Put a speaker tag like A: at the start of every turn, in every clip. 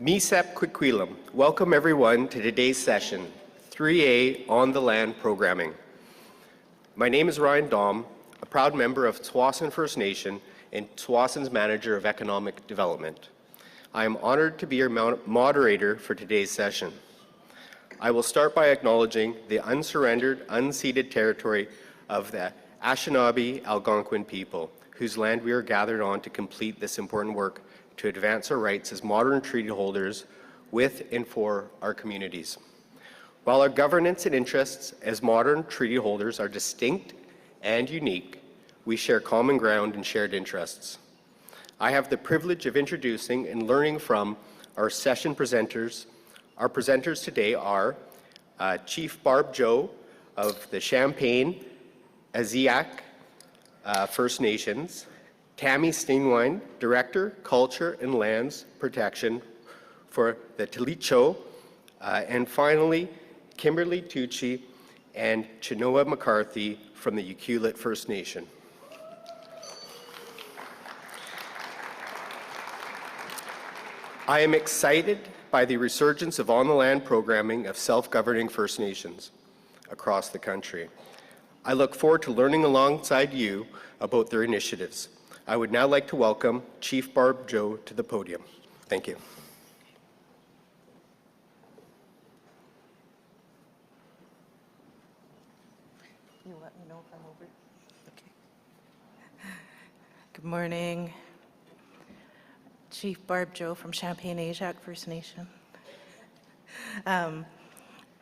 A: Misep Quiquilam. Welcome everyone to today's session, 3A on the Land Programming. My name is Ryan Dom, a proud member of Tsawwassen First Nation and Tsawwassen's Manager of Economic Development. I am honored to be your moderator for today's session. I will start by acknowledging the unsurrendered, unceded territory of the Anishinaabe Algonquin people, whose land we are gathered on to complete this important work to advance our rights as modern treaty holders with and for our communities. While our governance and interests as modern treaty holders are distinct and unique, we share common ground and shared interests. I have the privilege of introducing and learning from our session presenters. Our presenters today are Chief Barb Joe of the Champagne-Aziak First Nations, Tammy Steenwine, Director, Culture and Lands Protection for the Tlicho, and finally, Kimberly Tucci and Chinoa McCarthy from the Ucluelet First Nation. I am excited by the resurgence of on-the-land programming of self-governing First Nations across the country. I look forward to learning alongside you about their initiatives. I would now like to welcome Chief Barb Joe to the podium. Thank you.
B: You let me know if I'm over. Okay. Good morning. Chief Barb Joe from Champagne-Aziak First Nation.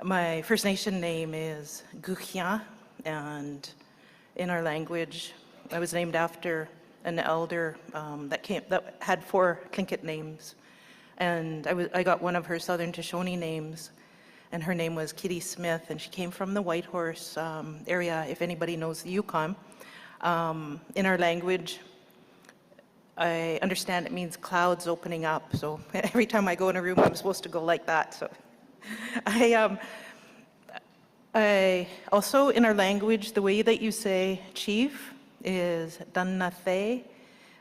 B: My First Nation name is Guchia, and in our language, I was named after an elder that had 4 Tlingit names, and I got one of her Southern Shoshone names, and her name was Kitty Smith, and she came from the Whitehorse area, if anybody knows the Yukon. In our language, I understand it means clouds opening up, so every time I go in a room, I'm supposed to go like that. So I also, in our language, the way that you say chief is Dannathe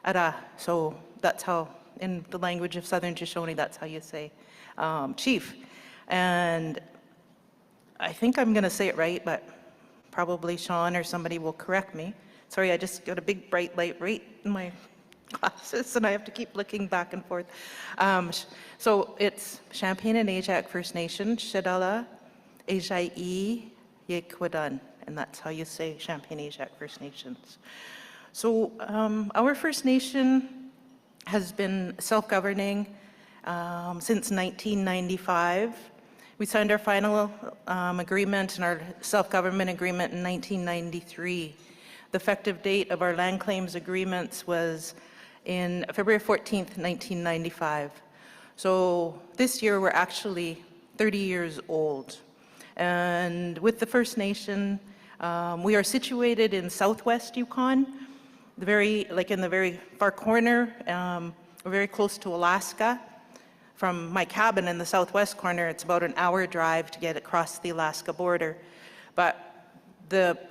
B: Ara. So that's how, in the language of Southern Shoshone, that's how you say chief. And I think I'm going to say it right, but probably Sean or somebody will correct me. Sorry, I just got a big bright light right in my glasses, and I have to keep looking back and forth. So it's Champagne-Aziak First Nation, Shidala, Ejai Yekwadan, and that's how you say Champagne-Aziak First Nations. So our First Nation has been self-governing since 1995. We signed our final agreement and our self-government agreement in 1993. The effective date of our land claims agreements was in February 14th, 1995. So this year we're actually 30 years old. And with the First Nation, we are situated in southwest Yukon, in the very far corner. We're very close to Alaska. From my cabin in the southwest corner, it's about an hour drive to get across the Alaska border. But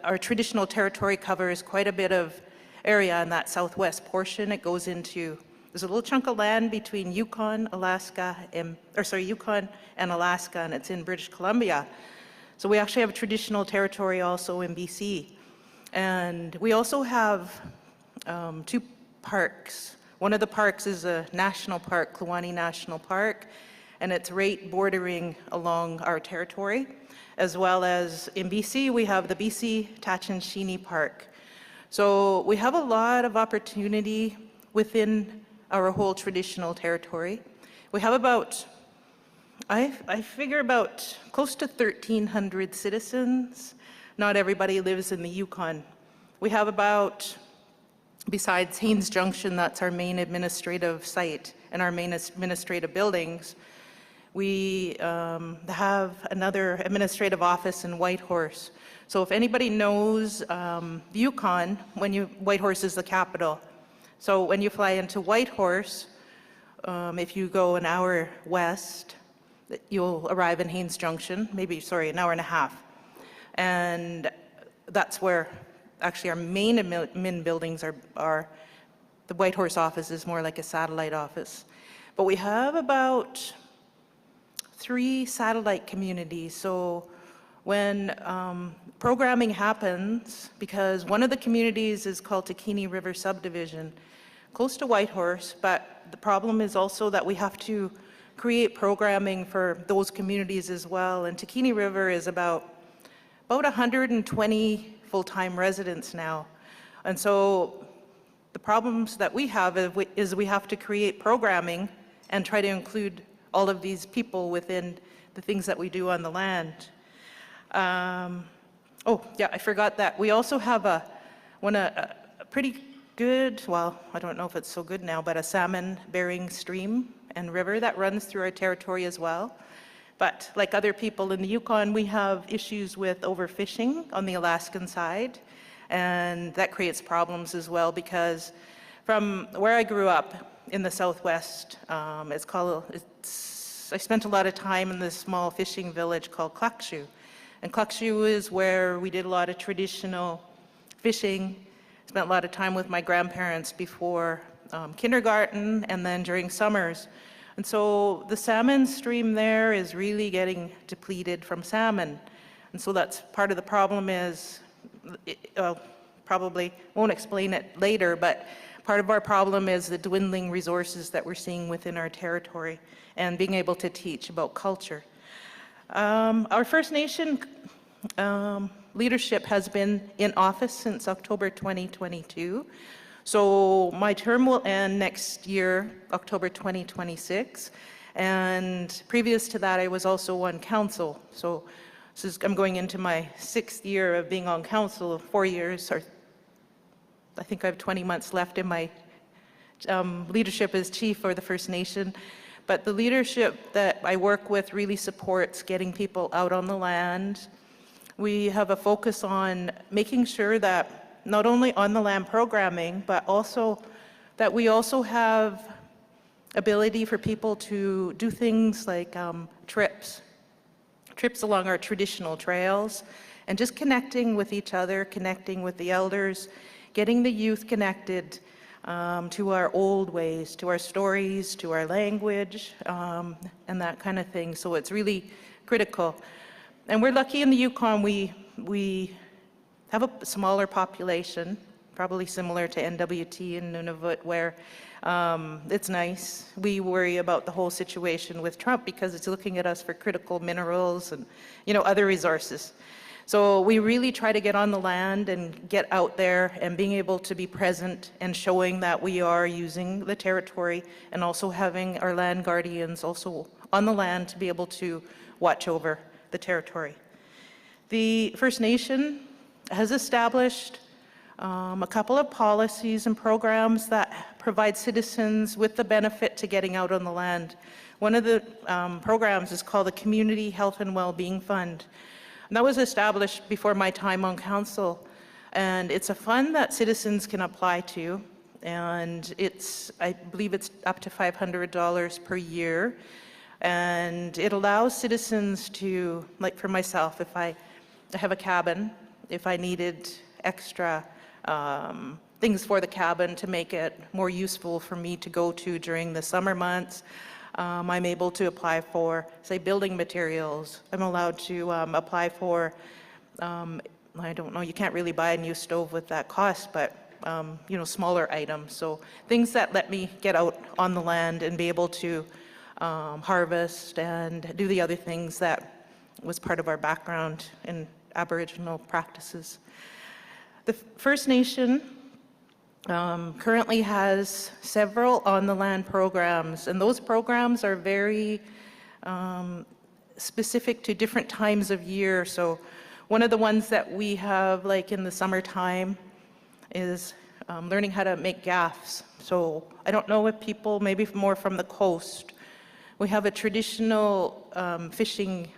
B: our traditional territory covers quite a bit of area in that southwest portion. It goes into, there's a little chunk of land between Yukon, Yukon and Alaska, and it's in British Columbia. So we actually have a traditional territory also in BC. And we also have 2 parks. One of the parks is a national park, Kluane National Park, and it's right bordering along our territory. As well as in BC, we have the BC Tachinshini Park. So we have a lot of opportunity within our whole traditional territory. We have about, I figure about close to 1,300 citizens. Not everybody lives in the Yukon. We have about, besides Haines Junction, that's our main administrative site and our main administrative buildings, we have another administrative office in Whitehorse. So if anybody knows the Yukon, Whitehorse is the capital. So when you fly into Whitehorse, if you go an hour west, you'll arrive in Haines Junction, an hour and a half. And that's where actually our main admin buildings are. The Whitehorse office is more like a satellite office. But we have about 3 satellite communities. So when programming happens, because one of the communities is called Takini River Subdivision, close to Whitehorse, but the problem is also that we have to create programming for those communities as well. And Takini River is about 120 full-time residents now. And so the problems that we have is we have to create programming and try to include all of these people within the things that we do on the land. Oh, yeah, I forgot that. We also have a pretty good, well, I don't know if it's so good now, but a salmon-bearing stream and river that runs through our territory as well. But like other people in the Yukon, we have issues with overfishing on the Alaskan side, and that creates problems as well because from where I grew up in the Southwest, I spent a lot of time in this small fishing village called Klakshu. And Klakshu is where we did a lot of traditional fishing. Spent a lot of time with my grandparents before kindergarten and then during summers. And so the salmon stream there is really getting depleted from salmon. And so that's part of the problem is, probably won't explain it later, but part of our problem is the dwindling resources that we're seeing within our territory and being able to teach about culture. Our First Nation leadership has been in office since October 2022. So my term will end next year, October 2026. And previous to that, I was also on council. So I'm going into my 6th year of being on council, 4 years, or I think I have 20 months left in my leadership as chief for the First Nation. But the leadership that I work with really supports getting people out on the land. We have a focus on making sure that not only on the land programming, but also that we also have ability for people to do things like trips along our traditional trails, and just connecting with each other, connecting with the elders, getting the youth connected to our old ways, to our stories, to our language, and that kind of thing. So it's really critical. And we're lucky in the Yukon, we have a smaller population, probably similar to NWT in Nunavut, where it's nice. We worry about the whole situation with Trump because it's looking at us for critical minerals and, other resources. So we really try to get on the land and get out there and being able to be present and showing that we are using the territory and also having our land guardians also on the land to be able to watch over the territory. The First Nation has established a couple of policies and programs that provide citizens with the benefit to getting out on the land. One of the programs is called the Community Health and Wellbeing Fund. And that was established before my time on council. And it's a fund that citizens can apply to. And I believe it's up to $500 per year. And it allows citizens to, like for myself, if I have a cabin, if I needed extra things for the cabin to make it more useful for me to go to during the summer months, I'm able to apply for, say, building materials. I'm allowed to apply for, I don't know, you can't really buy a new stove with that cost, but smaller items. So things that let me get out on the land and be able to harvest and do the other things that was part of our background in Aboriginal practices. The First Nation currently has several on-the-land programs, and those programs are very specific to different times of year. So one of the ones that we have, like in the summertime, is learning how to make gaffs. So I don't know if people, maybe more from the coast, we have a traditional fishing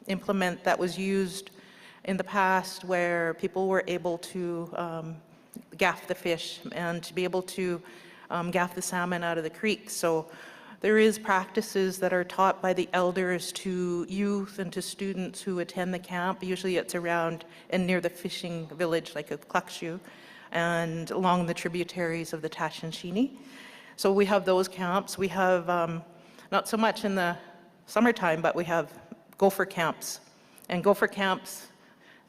B: implement that was used in the past where people were able to gaff the fish and to be able to gaff the salmon out of the creek. So there is practices that are taught by the elders to youth and to students who attend the camp. Usually it's around and near the fishing village like a Klakshu and along the tributaries of the Tashinshini. So we have those camps. We have not so much in the summertime, but we have gopher camps. And gopher camps,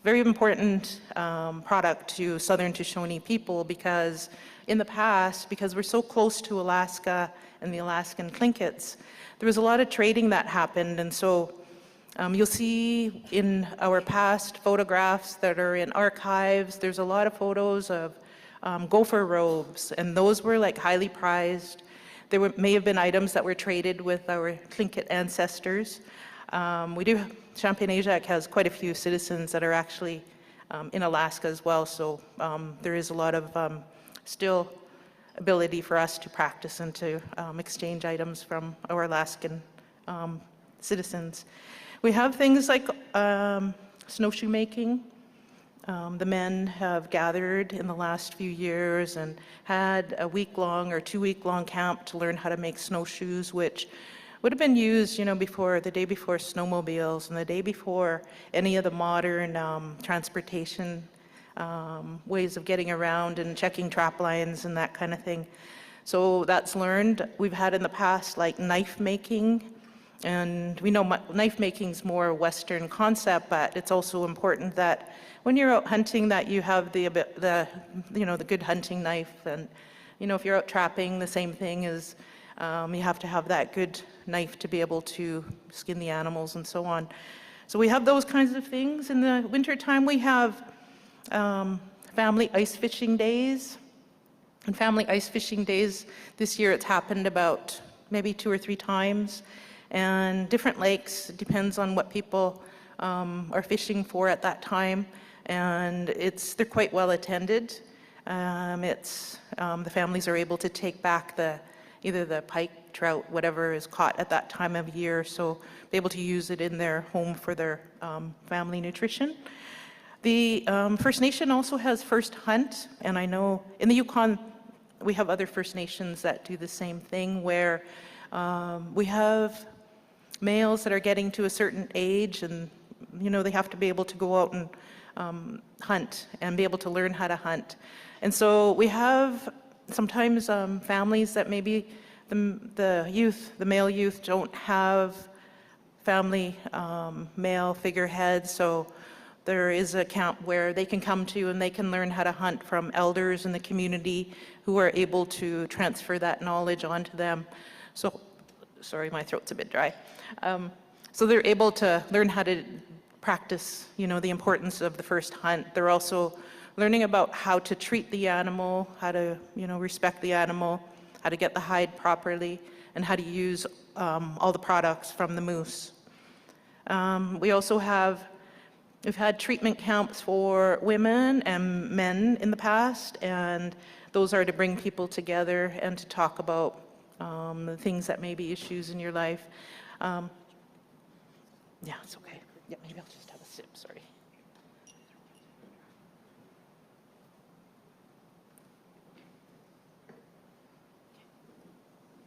B: very important product to Southern Shoshone people, because in the past, because we're so close to Alaska and the Alaskan Tlinkits, there was a lot of trading that happened. And so you'll see in our past photographs that are in archives, there's a lot of photos of gopher robes, and those were like highly prized. There may have been items that were traded with our Tlingit ancestors. Champagne-Ajac has quite a few citizens that are actually in Alaska as well, so there is a lot of still ability for us to practice and to exchange items from our Alaskan citizens. We have things like snowshoe making. The men have gathered in the last few years and had a week-long or 2-week-long camp to learn how to make snowshoes, which would have been used, before the day before snowmobiles and the day before any of the modern transportation ways of getting around and checking trap lines and that kind of thing. So that's learned. We've had in the past like knife making, and we know knife making is more a Western concept, but it's also important that when you're out hunting that you have the good hunting knife, and if you're out trapping, the same thing is you have to have that good knife to be able to skin the animals and so on. So we have those kinds of things. In the wintertime, we have family ice fishing days. And family ice fishing days, this year it's happened about maybe 2 or 3 times. And different lakes, it depends on what people are fishing for at that time. And they're quite well attended. The families are able to take back either the pike, trout, whatever is caught at that time of year, so be able to use it in their home for their family nutrition. The First Nation also has First Hunt, and I know in the Yukon we have other First Nations that do the same thing, where we have males that are getting to a certain age, and they have to be able to go out and hunt and be able to learn how to hunt. And so we have sometimes families that maybe the male youth don't have family male figureheads, so there is a camp where they can come to and they can learn how to hunt from elders in the community who are able to transfer that knowledge onto them. So, sorry, my throat's a bit dry. So they're able to learn how to practice, the importance of the first hunt. They're also learning about how to treat the animal, how to, respect the animal, how to get the hide properly, and how to use all the products from the moose. We've had treatment camps for women and men in the past, and those are to bring people together and to talk about the things that may be issues in your life. Yeah, it's okay. Yeah, maybe I'll just have a sip, sorry.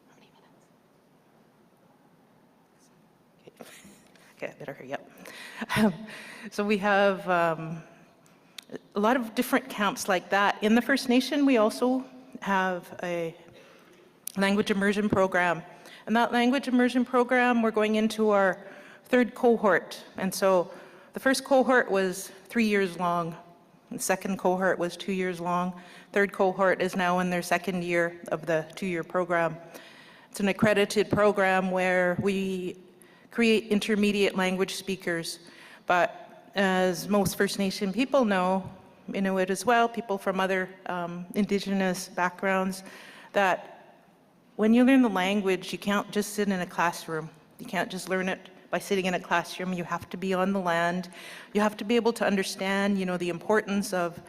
B: How many minutes? Okay, I better hurry up. So we have a lot of different camps like that. In the First Nation, we also have a language immersion program. And that language immersion program, we're going into our 3rd cohort. And so the first cohort was 3 years long. The second cohort was 2 years long. 3rd cohort is now in their 2nd year of the 2-year program. It's an accredited program where we create intermediate language speakers. But as most First Nation people know, Inuit as well, people from other Indigenous backgrounds, that when you learn the language, you can't just sit in a classroom. You can't just learn it by sitting in a classroom. You have to be on the land. You have to be able to understand, the importance of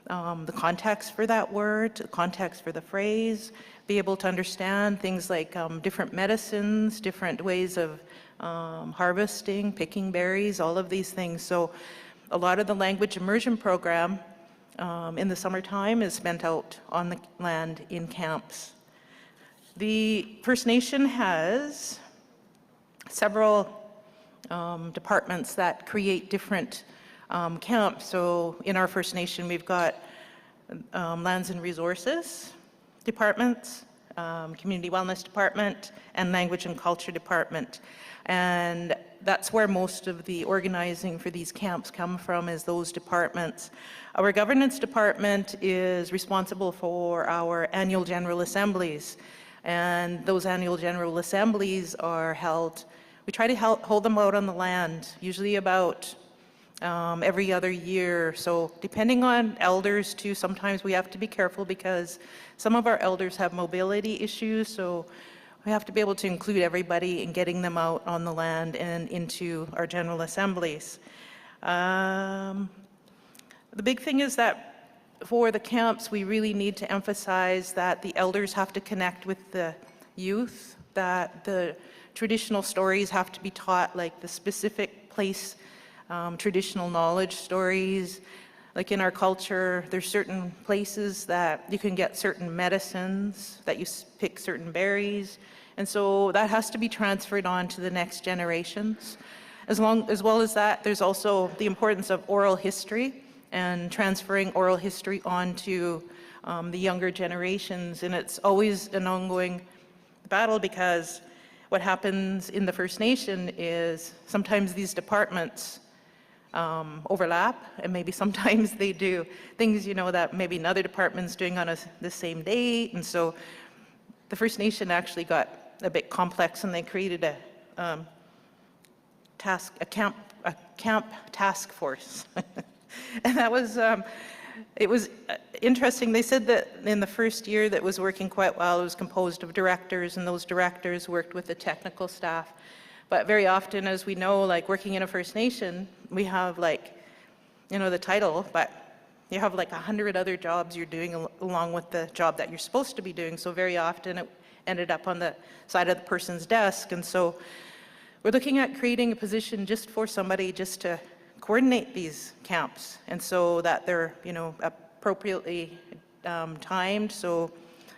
B: the context for that word, the context for the phrase, be able to understand things like different medicines, different ways of harvesting, picking berries, all of these things. So a lot of the language immersion program in the summertime is spent out on the land in camps. The First Nation has several departments that create different camps. So in our First Nation, we've got lands and resources departments, Community Wellness Department, and Language and Culture Department. And that's where most of the organizing for these camps come from, is those departments. Our governance department is responsible for our annual general assemblies. And those annual general assemblies are held, we try to hold them out on the land, usually about every other year. So depending on elders too, sometimes we have to be careful because some of our elders have mobility issues, so we have to be able to include everybody in getting them out on the land and into our general assemblies. The big thing is that for the camps, we really need to emphasize that the elders have to connect with the youth, that the traditional stories have to be taught, like the specific place traditional knowledge stories. Like in our culture, there's certain places that you can get certain medicines, that you pick certain berries. And so that has to be transferred on to the next generations. As well as that, there's also the importance of oral history and transferring oral history on to the younger generations. And it's always an ongoing battle, because what happens in the First Nation is sometimes these departments overlap, and maybe sometimes they do things, you know, that maybe another department's doing on the same date. And so the First Nation actually got a bit complex, and they created a camp task force. And that was, it was interesting. They said that in the first year that was working quite well, it was composed of directors, and those directors worked with the technical staff. But very often, as we know, like working in a First Nation, we have like, you know, the title, but you have like 100 other jobs you're doing along with the job that you're supposed to be doing. So very often it ended up on the side of the person's desk. And so we're looking at creating a position just for somebody just to coordinate these camps, and so that they're, you know, appropriately timed, so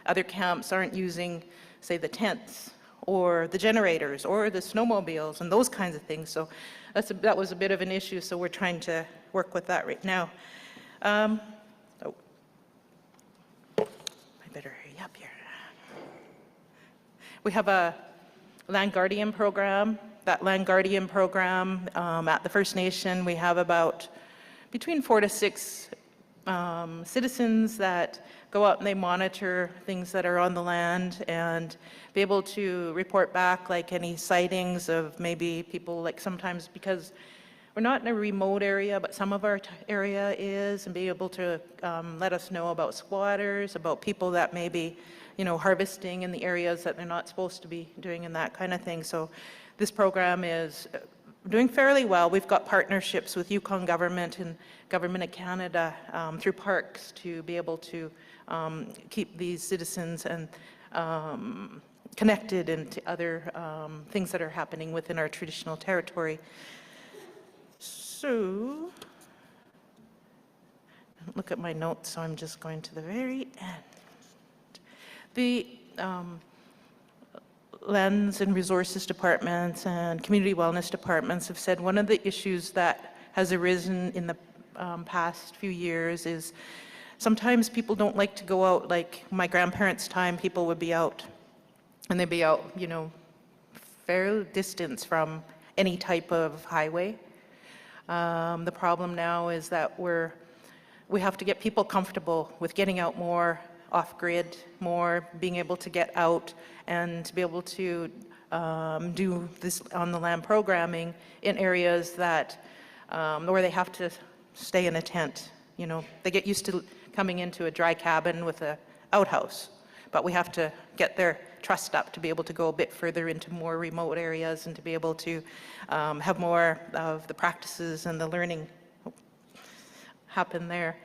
B: other camps aren't using, say, the tents or the generators or the snowmobiles and those kinds of things. So that was a bit of an issue, so we're trying to work with that right now. I better hurry up here. We have a Land Guardian program. That Land Guardian program at the First Nation, we have about between 4 to 6 citizens that go out and they monitor things that are on the land and be able to report back like any sightings of maybe people, like sometimes because we're not in a remote area, but some of our area is, and be able to let us know about squatters, about people that may be, you know, harvesting in the areas that they're not supposed to be doing, and that kind of thing. So this program is doing fairly well. We've got partnerships with Yukon government and Government of Canada through parks to be able to keep these citizens and connected into other things that are happening within our traditional territory. So, look at my notes, so I'm just going to the very end. The Lands and Resources Departments and Community Wellness Departments have said one of the issues that has arisen in the past few years is sometimes people don't like to go out. Like my grandparents' time, people would be out, and they'd be out, you know, fair distance from any type of highway. The problem now is that we have to get people comfortable with getting out more off-grid, more being able to get out and to be able to do this on-the-land programming in areas that where they have to stay in a tent. You know, they get used to coming into a dry cabin with an outhouse, but we have to get their trust up to be able to go a bit further into more remote areas and to be able to have more of the practices and the learning happen there.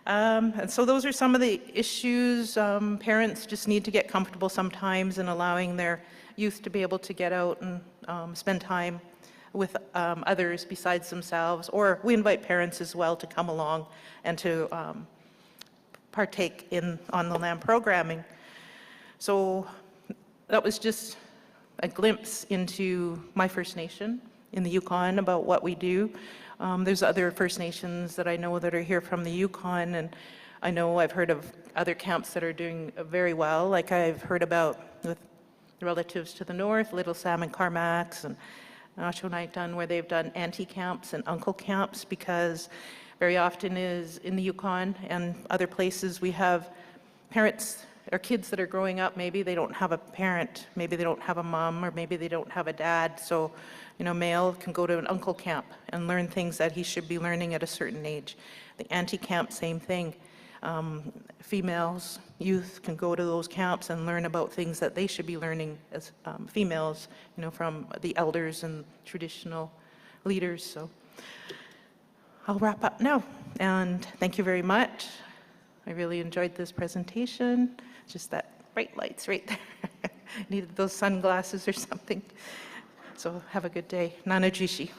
B: And so those are some of the issues. Parents just need to get comfortable sometimes in allowing their youth to be able to get out and spend time with others besides themselves. Or we invite parents as well to come along and to partake in on-the-land programming. So that was just a glimpse into my First Nation in the Yukon about what we do. There's other First Nations that I know that are here from the Yukon, and I know I've heard of other camps that are doing very well, like I've heard about with relatives to the north, Little Sam and Carmax and Naitan, where they've done auntie camps and uncle camps, because very often is in the Yukon and other places we have parents or kids that are growing up, maybe they don't have a parent, maybe they don't have a mom, or maybe they don't have a dad. So, male can go to an uncle camp and learn things that he should be learning at a certain age. The auntie camp, same thing. Females, youth can go to those camps and learn about things that they should be learning as females, from the elders and traditional leaders. So I'll wrap up now, and thank you very much. I really enjoyed this presentation. Just that bright lights right there. Needed those sunglasses or something. So have a good day. Nana Jishi.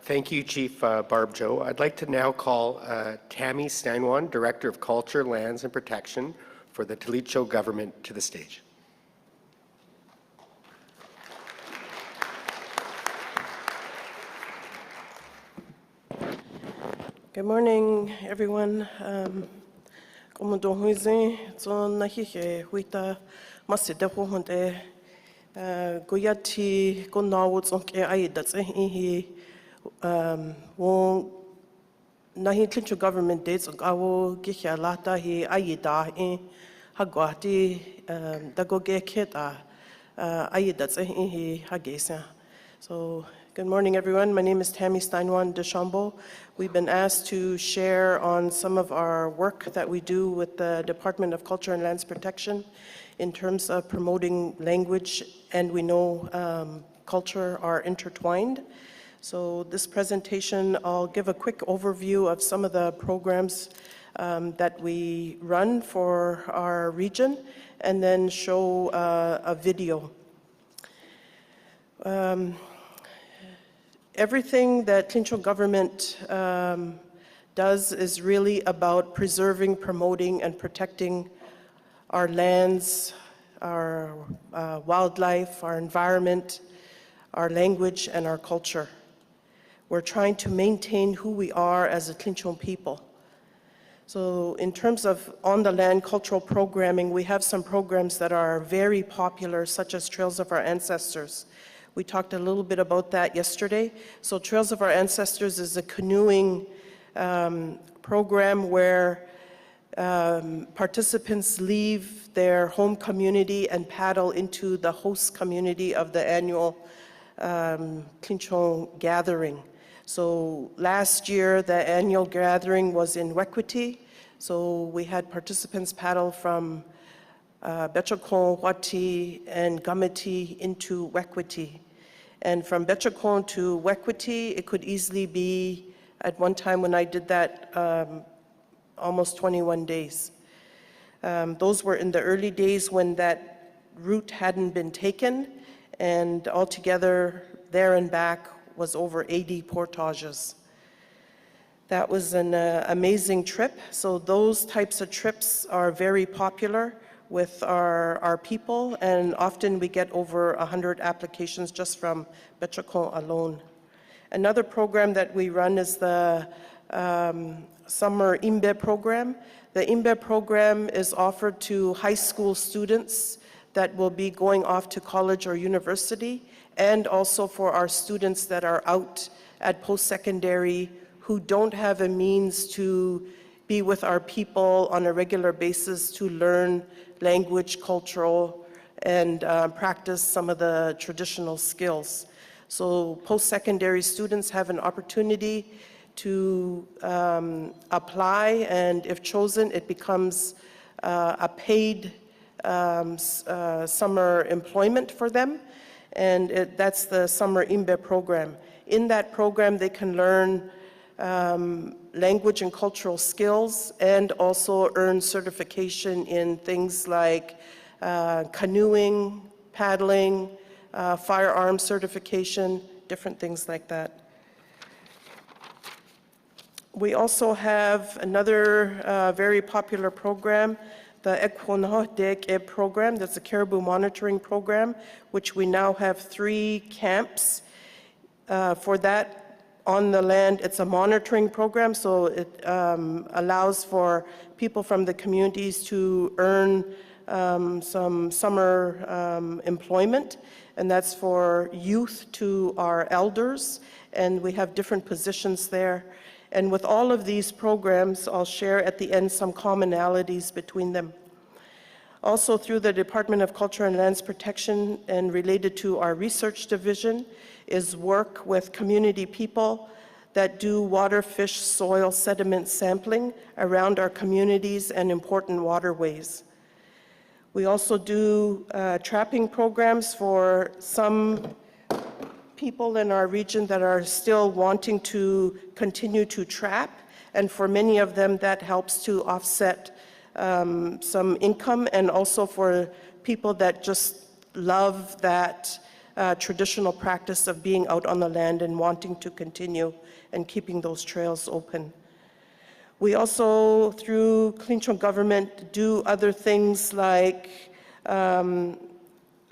A: Thank you, Chief Barb Joe. I'd like to now call Tammy Steinwan, Director of Culture, Lands and Protection for the Tlicho government, to the stage.
C: Good morning, everyone. Como do huizen, zon nahi ke huita masida ho honte goyati ko nawo zon ke ai that's hi wo nahi Tlicho government dates awo gihya lata hi ai da hagwati da go ge keta ai that's hi hagesa. So good morning, everyone. My name is Tammy Steinwan Deschambault. We've been asked to share on some of our work that we do with the Department of Culture and Lands Protection in terms of promoting language, and we know culture are intertwined. So this presentation, I'll give a quick overview of some of the programs that we run for our region, and then show a video. Everything that Tlicho government does is really about preserving, promoting, and protecting our lands, our wildlife, our environment, our language, and our culture. We're trying to maintain who we are as a Tlicho people. So in terms of on-the-land cultural programming, we have some programs that are very popular, such as Trails of Our Ancestors. We talked a little bit about that yesterday. So Trails of Our Ancestors is a canoeing program where participants leave their home community and paddle into the host community of the annual Tlicho gathering. So last year, the annual gathering was in Wekwiti. So we had participants paddle from Betchakon, Wati, and Gamiti into Wekwiti. And from Betchakon to Wekwiti, it could easily be, at one time when I did that, almost 21 days. Those were in the early days when that route hadn't been taken, and altogether, there and back was over 80 portages. That was an amazing trip. So those types of trips are very popular with our people, and often we get over 100 applications just from Betchakon alone. Another program that we run is the summer Imbe program. The Imbe program is offered to high school students that will be going off to college or university, and also for our students that are out at post-secondary who don't have a means to be with our people on a regular basis to learn language, cultural, and practice some of the traditional skills. So post-secondary students have an opportunity to apply, and if chosen, it becomes a paid summer employment for them, and that's the Summer Imbe program. In that program, they can learn language and cultural skills, and also earn certification in things like canoeing, paddling, firearm certification, different things like that. We also have another very popular program, the Ekwonohdek program. That's a caribou monitoring program, which we now have 3 camps For that, on the land, it's a monitoring program, so it allows for people from the communities to earn some summer employment, and that's for youth to our elders, and we have different positions there. And with all of these programs, I'll share at the end some commonalities between them. Also, through the Department of Culture and Lands Protection and related to our research division is work with community people that do water, fish, soil, sediment sampling around our communities and important waterways. We also do trapping programs for some people in our region that are still wanting to continue to trap, and for many of them that helps to offset some income, and also for people that just love that traditional practice of being out on the land and wanting to continue and keeping those trails open. We also, through Clinton government, do other things like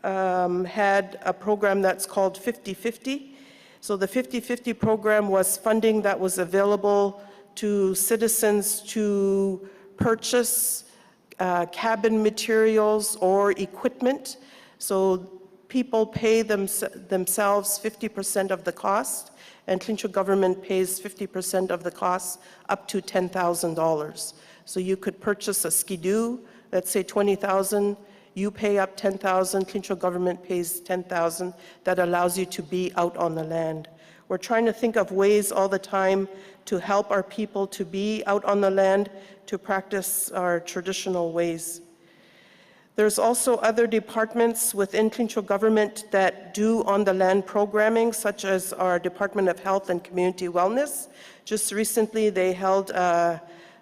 C: had a program that's called 50-50. So the 50-50 program was funding that was available to citizens to purchase cabin materials or equipment. So people pay themselves 50% of the cost, and Clinton government pays 50% of the cost up to $10,000. So you could purchase a skidoo, let's say $20,000, you pay up $10,000, Clinton government pays $10,000. That allows you to be out on the land. We're trying to think of ways all the time to help our people to be out on the land, to practice our traditional ways. There's also other departments within Clinton government that do on-the-land programming, such as our Department of Health and Community Wellness. Just recently, they held a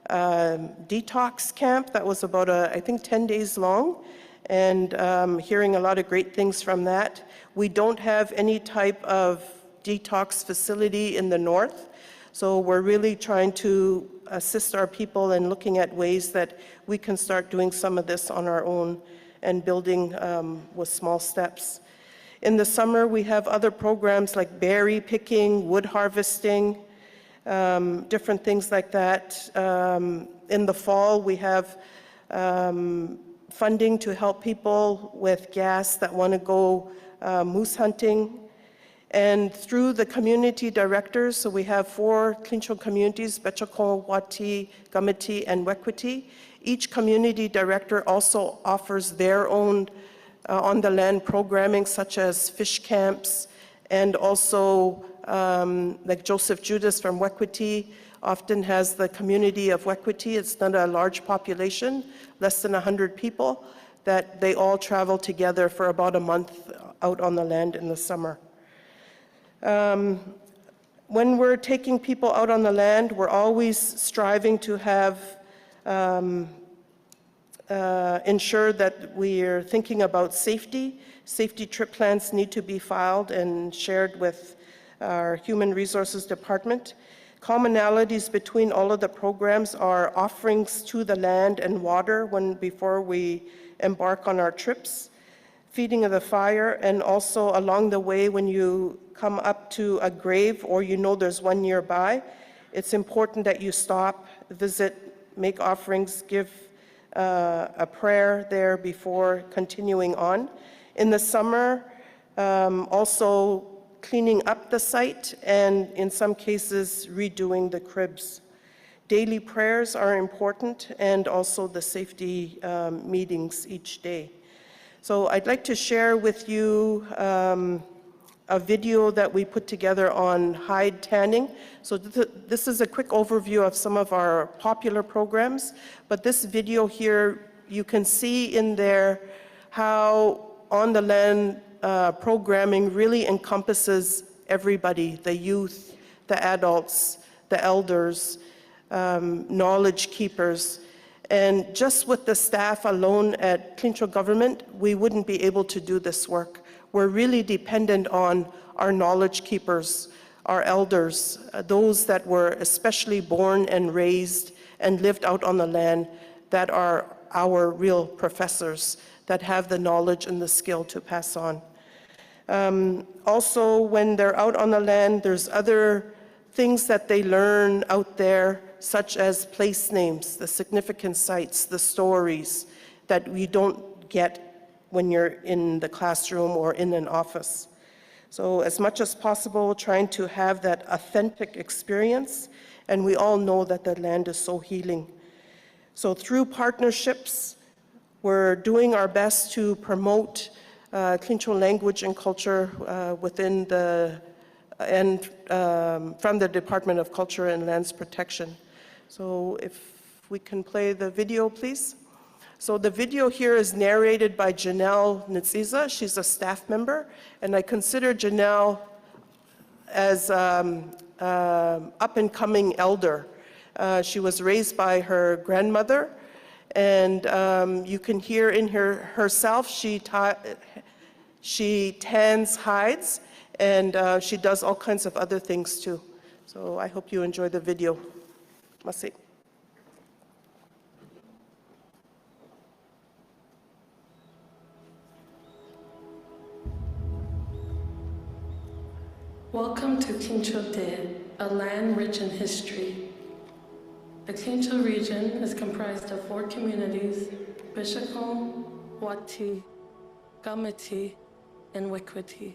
C: detox camp that was about, I think, 10 days long, and hearing a lot of great things from that. We don't have any type of detox facility in the north, so we're really trying to assist our people in looking at ways that we can start doing some of this on our own and building with small steps. In the summer, we have other programs like berry picking, wood harvesting, different things like that. In the fall, we have funding to help people with gas that want to go moose hunting. And through the community directors, so we have 4 Clinton communities, Betchakon, Wati, Gamiti, and Wekwiti. Each community director also offers their own on-the-land programming, such as fish camps, and also like Joseph Judas from Wekwiti often has the community of Wekwiti. It's not a large population, less than 100 people, that they all travel together for about a month out on the land in the summer. When we're taking people out on the land, we're always striving to have ensure that we're thinking about safety. Safety trip plans need to be filed and shared with our Human Resources Department. Commonalities between all of the programs are offerings to the land and water before we embark on our trips, feeding of the fire, and also along the way when you come up to a grave or you know there's one nearby, it's important that you stop, visit, make offerings, give a prayer there before continuing on. In the summer, also cleaning up the site and in some cases redoing the cribs. Daily prayers are important, and also the safety meetings each day. So I'd like to share with you a video that we put together on hide tanning. So this is a quick overview of some of our popular programs, but this video here, you can see in there how on-the-land programming really encompasses everybody, the youth, the adults, the elders, knowledge keepers. And just with the staff alone at Clinton government, we wouldn't be able to do this work. We're really dependent on our knowledge keepers, our elders, those that were especially born and raised and lived out on the land, that are our real professors, that have the knowledge and the skill to pass on. Also, when they're out on the land, there's other things that they learn out there, such as place names, the significant sites, the stories that we don't get when you're in the classroom or in an office. So as much as possible, trying to have that authentic experience, and we all know that the land is so healing. So through partnerships, we're doing our best to promote Klincho language and culture within the, and from the Department of Culture and Lands Protection. So if we can play the video, please. So the video here is narrated by Janelle Nziza. She's a staff member, and I consider Janelle as up-and-coming elder. She was raised by her grandmother, and you can hear in herself, she tans hides, and she does all kinds of other things too. So I hope you enjoy the video. Masi.
D: Welcome to Klincho Te, a land rich in history. The Klincho region is comprised of 4 communities: Bishakon, Wati, Gamiti, and Wikwiti.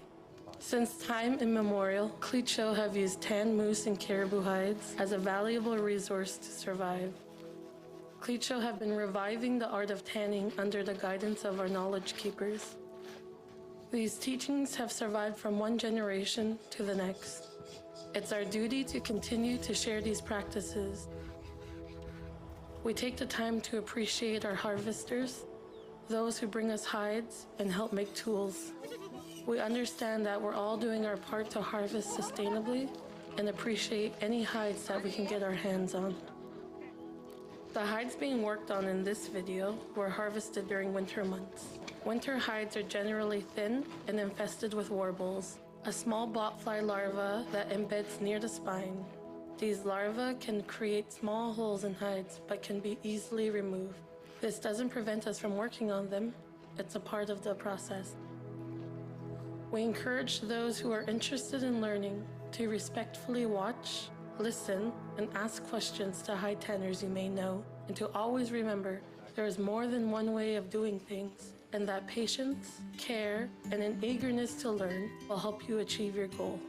D: Since time immemorial, Klincho have used tanned moose and caribou hides as a valuable resource to survive. Klincho have been reviving the art of tanning under the guidance of our knowledge keepers. These teachings have survived from one generation to the next. It's our duty to continue to share these practices. We take the time to appreciate our harvesters, those who bring us hides and help make tools. We understand that we're all doing our part to harvest sustainably and appreciate any hides that we can get our hands on. The hides being worked on in this video were harvested during winter months. Winter hides are generally thin and infested with warbles, a small botfly larva that embeds near the spine. These larvae can create small holes in hides but can be easily removed. This doesn't prevent us from working on them. It's a part of the process. We encourage those who are interested in learning to respectfully watch, listen, and ask questions to hide tanners you may know, and to always remember there is more than one way of doing things, and that patience, care, and an eagerness to learn will help you achieve your goal.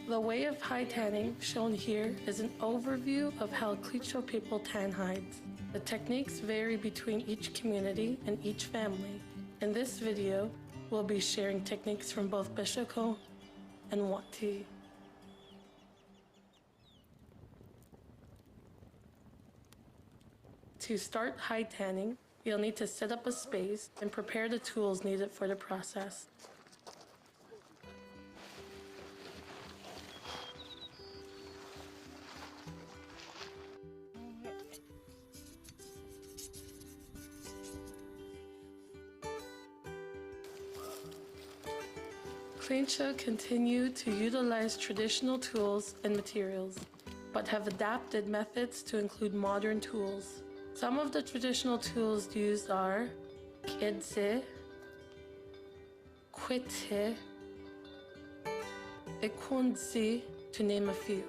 D: The way of hide tanning shown here is an overview of how Klincho people tan hides. The techniques vary between each community and each family. In this video, we'll be sharing techniques from both Bishako and Wati. To start hide tanning, you'll need to set up a space and prepare the tools needed for the process. Klincho continue to utilize traditional tools and materials, but have adapted methods to include modern tools. Some of the traditional tools used are kedze, kwete, ekunzi, to name a few.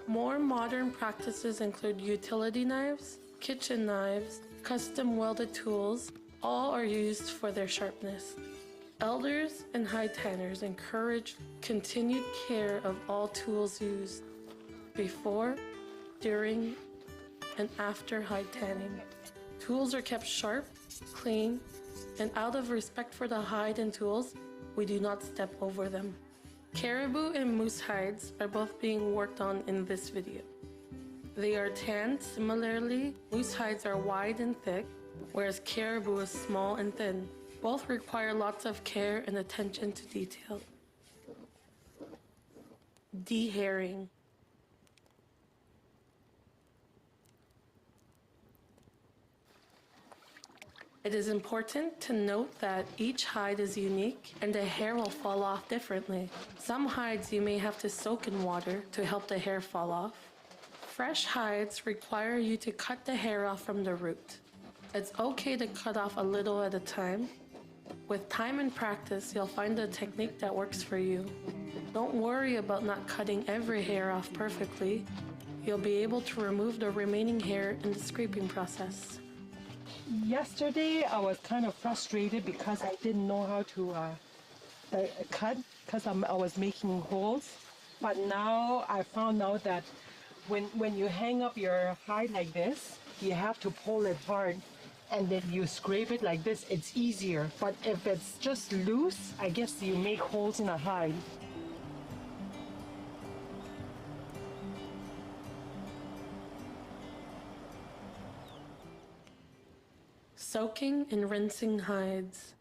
D: More modern practices include utility knives, kitchen knives, custom welded tools. All are used for their sharpness. Elders and hide tanners encourage continued care of all tools used before, during, and after hide tanning. Tools are kept sharp, clean, and out of respect for the hide and tools, we do not step over them. Caribou and moose hides are both being worked on in this video. They are tanned similarly. Moose hides are wide and thick, whereas caribou is small and thin. Both require lots of care and attention to detail. Dehairing. It is important to note that each hide is unique and the hair will fall off differently. Some hides you may have to soak in water to help the hair fall off. Fresh hides require you to cut the hair off from the root. It's okay to cut off a little at a time. With time and practice, you'll find a technique that works for you. Don't worry about not cutting every hair off perfectly. You'll be able to remove the remaining hair in the scraping process.
E: Yesterday, I was kind of frustrated because I didn't know how to cut because I was making holes. But now I found out that when you hang up your hide like this, you have to pull it hard and then you scrape it like this. It's easier. But if it's just loose, I guess you make holes in the hide.
D: Soaking and rinsing hides.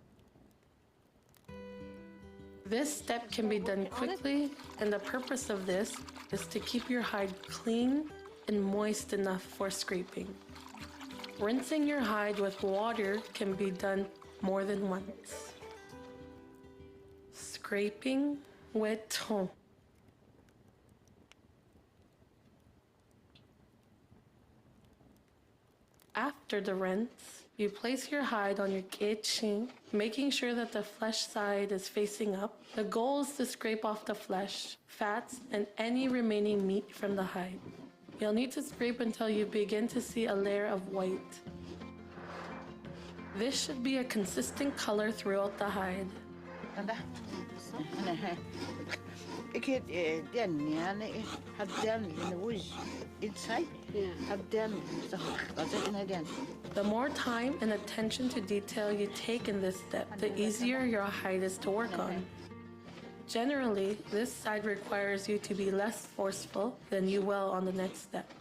D: This step can be done quickly, and the purpose of this is to keep your hide clean and moist enough for scraping. Rinsing your hide with water can be done more than once. Scraping with thon. After the rinse, you place your hide on your kitchen, making sure that the flesh side is facing up. The goal is to scrape off the flesh, fats, and any remaining meat from the hide. You'll need to scrape until you begin to see a layer of white. This should be a consistent color throughout the hide. The more time and attention to detail you take in this step, the easier your hide is to work on. Generally, this side requires you to be less forceful than you will on the next step.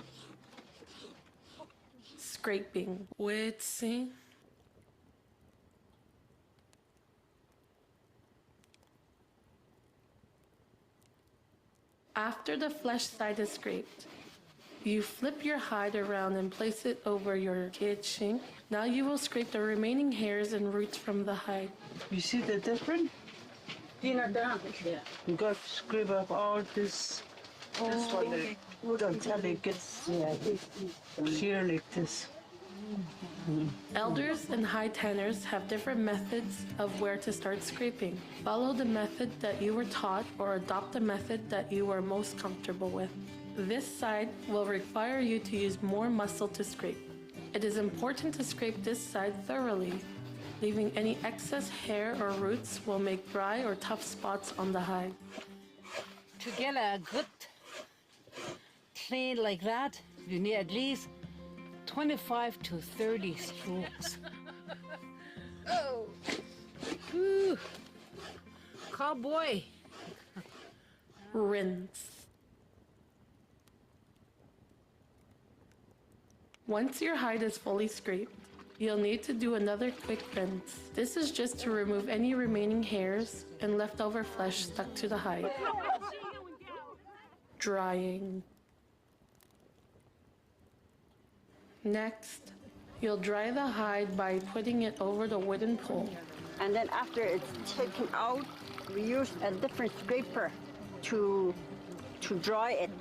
D: Scraping with see. After the flesh side is scraped, you flip your hide around and place it over your kitchen. Now you will scrape the remaining hairs and roots from the hide.
E: You see the difference? You got to scrape up all this one until it gets clear like this.
D: Elders and hide tanners have different methods of where to start scraping. Follow the method that you were taught or adopt the method that you are most comfortable with. This side will require you to use more muscle to scrape. It is important to scrape this side thoroughly. Leaving any excess hair or roots will make dry or tough spots on the hide.
F: To get a good clean like that, you need at least 25 to 30 strokes. Oh, whew. Cowboy.
D: Rinse. Once your hide is fully scraped, you'll need to do another quick rinse. This is just to remove any remaining hairs and leftover flesh stuck to the hide. Drying. Next, you'll dry the hide by putting it over the wooden pole.
G: And then after it's taken out, we use a different scraper to dry it.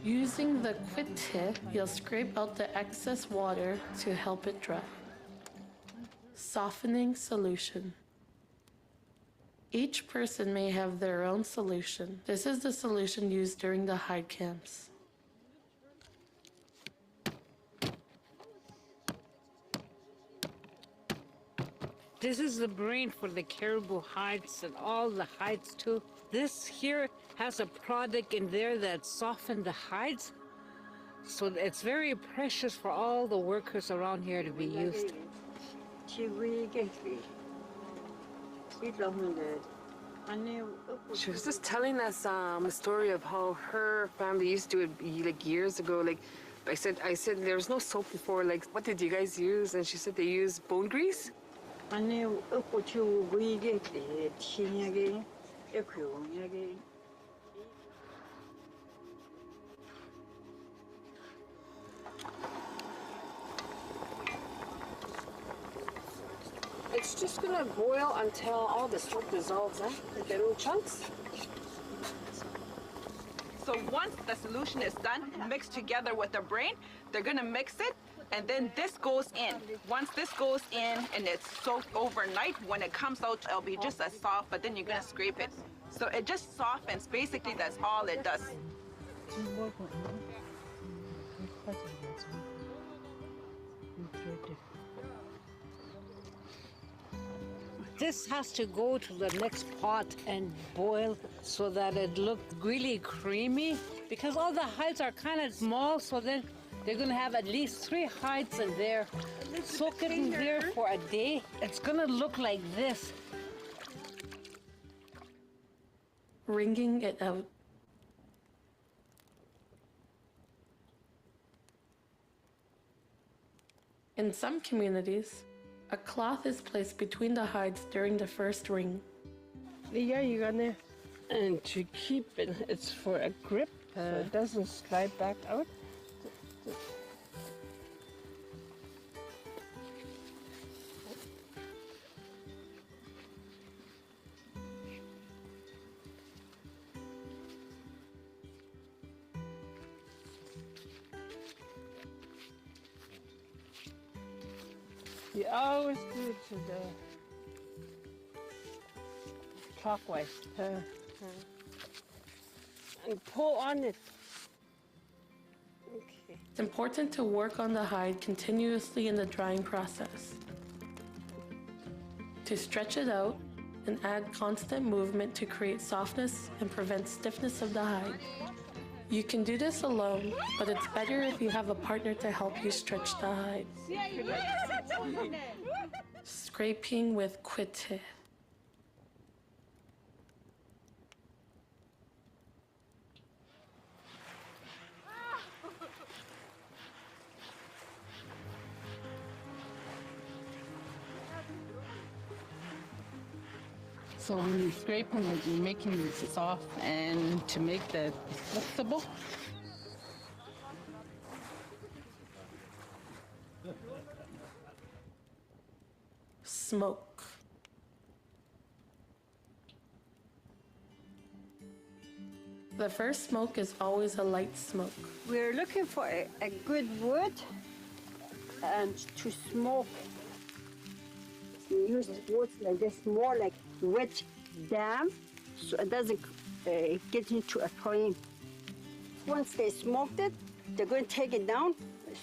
D: Using the quitte, you'll scrape out the excess water to help it dry. Softening solution. Each person may have their own solution. This is the solution used during the hide camps.
F: This is the brain for the caribou hides and all the hides too. This here has a product in there that softens the hides. So it's very precious for all the workers around here to be used.
G: She
H: was just telling us a story of how her family used to do it like years ago. Like I said there was no soap before. Like, what did you guys use? And she said they used bone grease. It's just gonna boil until all the soap dissolves, like the little chunks.
I: So once the solution is done, mixed together with the brain, they're gonna mix it And then this goes in. Once this goes in and it's soaked overnight, when it comes out, it'll be just as soft, but then you're gonna scrape it. So it just softens. Basically, that's all it does.
F: This has to go to the next pot and boil so that it looks really creamy, because all the hides are kind of small, so then they're gonna have at least 3 hides in there. Soak it in there for a day. It's gonna look like this.
D: Wringing it out. In some communities, a cloth is placed between the hides during the first wring.
E: Yeah, you're gonna, and to keep it, it's for a grip, so it doesn't slide back out. You always do it to the clockwise. And pull on it. Okay.
D: It's important to work on the hide continuously in the drying process. To stretch it out and add constant movement to create softness and prevent stiffness of the hide. You can do this alone, but it's better if you have a partner to help you stretch the hide. Scraping with quite.
I: So when you're scraping it, you're making it soft and to make the flexible.
D: Smoke. The first smoke is always a light smoke.
G: We're looking for a good wood and to smoke. We use wood like this, more like wet damp, so it doesn't get into a flame. Once they smoked it, they're going to take it down,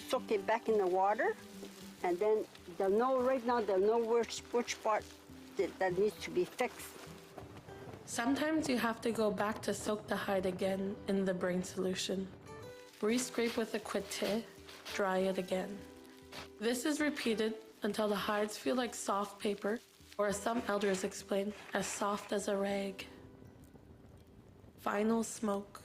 G: soak it back in the water, and then they'll know, right now, they'll know which part that needs to be fixed.
D: Sometimes you have to go back to soak the hide again in the brain solution. Re-scrape with a quite, dry it again. This is repeated until the hides feel like soft paper, or as some elders explain, as soft as a rag. Final smoke.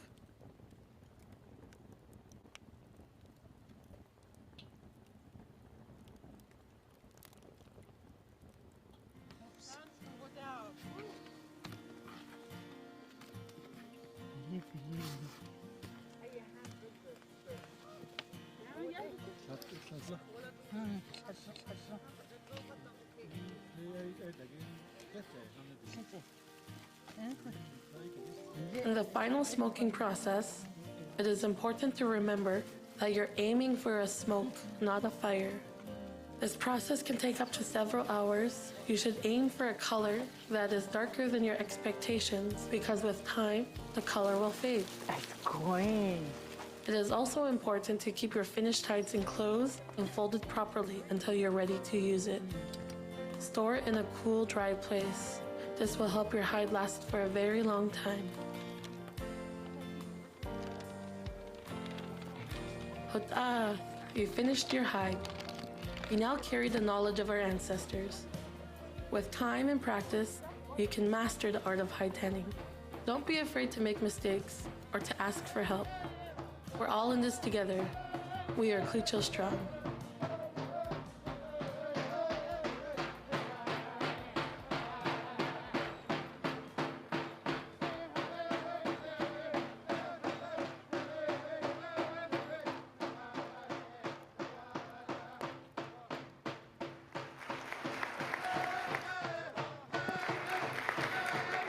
D: In the final smoking process, it is important to remember that you're aiming for a smoke, not a fire. This process can take up to several hours. You should aim for a color that is darker than your expectations, because with time, the color will fade.
E: That's great.
D: It is also important to keep your finished hides enclosed and folded properly until you're ready to use it. Store it in a cool, dry place. This will help your hide last for a very long time. Hot'ah! You finished your hide. You now carry the knowledge of our ancestors. With time and practice, you can master the art of hide tanning. Don't be afraid to make mistakes or to ask for help. We're all in this together. We are Clucho Strong.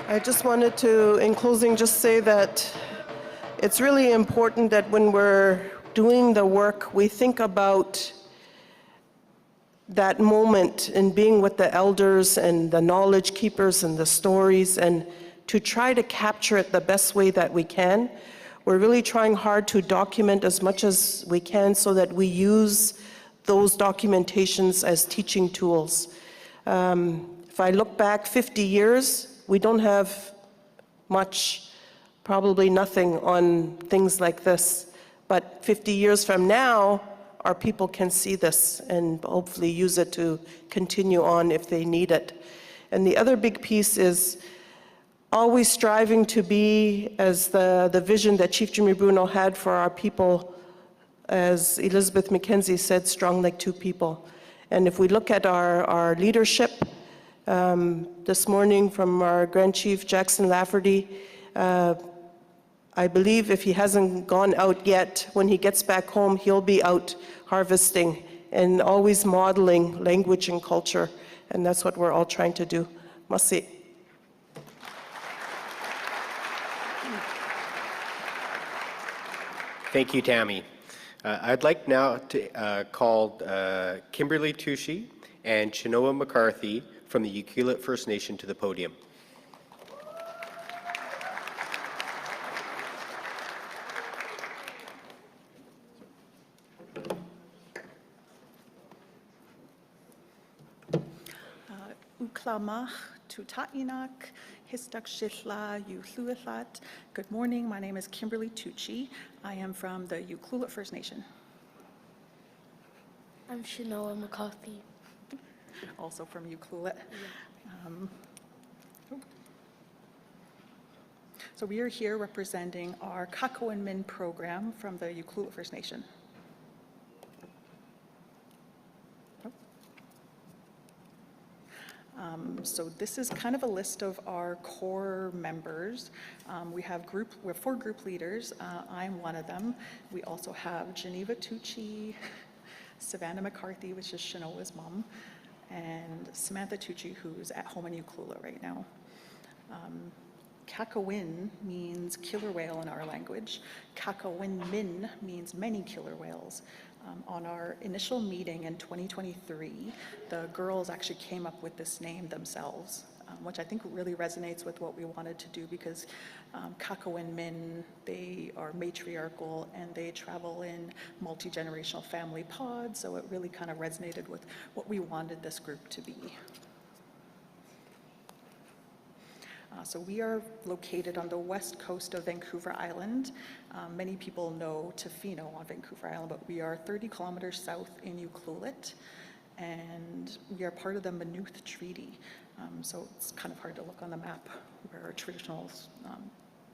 C: I just wanted to, in closing, just say that it's really important that when we're doing the work, we think about that moment in being with the elders and the knowledge keepers and the stories, and to try to capture it the best way that we can. We're really trying hard to document as much as we can so that we use those documentations as teaching tools. If I look back 50 years, we don't have much, probably nothing on things like this. But 50 years from now, our people can see this and hopefully use it to continue on if they need it. And the other big piece is always striving to be, as the vision that Chief Jimmy Bruno had for our people, as Elizabeth McKenzie said, strong like two people. And if we look at our leadership, this morning from our Grand Chief Jackson Lafferty, I believe if he hasn't gone out yet, when he gets back home, he'll be out harvesting and always modeling language and culture. And that's what we're all trying to do. Masi.
A: Thank you, Tammy. I'd like now to call Kimberly Tucci and Chinoa McCarthy from the Ucluelet First Nation to the podium.
J: Uklamach Tutainak Histak Shithla Ucluelet. Good morning, my name is Kimberly Tucci. I am from the Ucluelet First Nation.
K: I'm Chinoa McCarthy.
J: Also from Ucluelet. So we are here representing our Kakowin Min program from the Ucluelet First Nation. So this is kind of a list of our core members. We have 4 group leaders. I'm one of them. We also have Geneva Tucci, Savannah McCarthy, which is Chinoa's mom, and Samantha Tucci, who's at home in Ucluelet right now. Kakowin means killer whale in our language. Kakowin Min means many killer whales. On our initial meeting in 2023, the girls actually came up with this name themselves, which I think really resonates with what we wanted to do, because Kakowin Min, they are matriarchal and they travel in multi-generational family pods, so it really kind of resonated with what we wanted this group to be. So we are located on the west coast of Vancouver Island. Many people know Tofino on Vancouver Island, but we are 30 kilometers south in Ucluelet, and we are part of the Maynooth Treaty. So it's kind of hard to look on the map where our traditional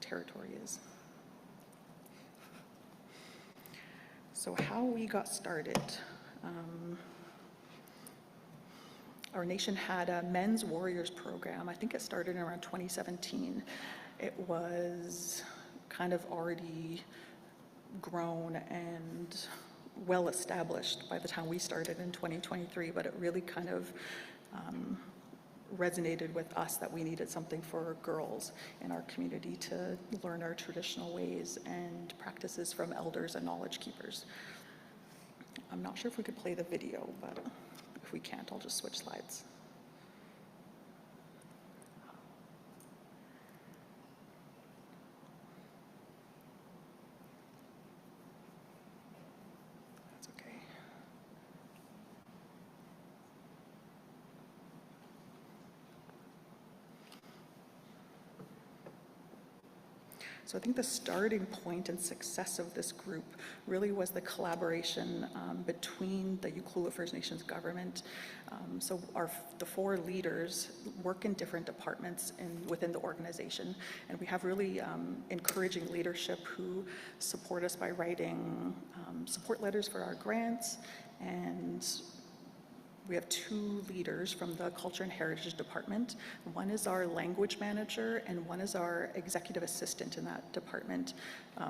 J: territory is. So how we got started. Our nation had a men's warriors program. I think it started in around 2017. It was kind of already grown and well established by the time we started in 2023, but it really kind of resonated with us that we needed something for girls in our community to learn our traditional ways and practices from elders and knowledge keepers. I'm not sure if we could play the video, but if we can't, I'll just switch slides. That's okay. So I think the starting point and success of this group really was the collaboration between the Ucluelet First Nations government. So the 4 leaders work in different departments within the organization, and we have really encouraging leadership who support us by writing support letters for our grants, and we have 2 leaders from the Culture and Heritage Department. One is our language manager and one is our executive assistant in that department.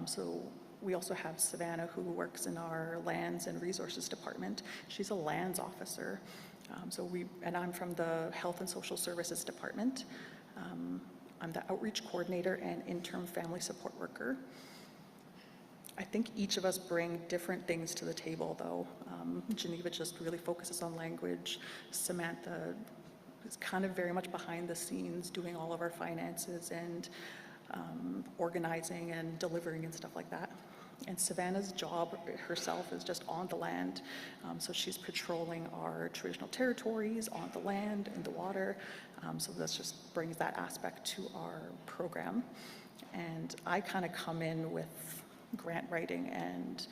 J: So we also have Savannah, who works in our Lands and Resources Department. She's a lands officer. And I'm from the Health and Social Services Department. I'm the outreach coordinator and interim family support worker. I think each of us bring different things to the table, though. Geneva just really focuses on language. Samantha is kind of very much behind the scenes, doing all of our finances and organizing and delivering and stuff like that. And Savannah's job herself is just on the land. So she's patrolling our traditional territories on the land, in the water. So this just brings that aspect to our program. And I kind of come in with grant writing and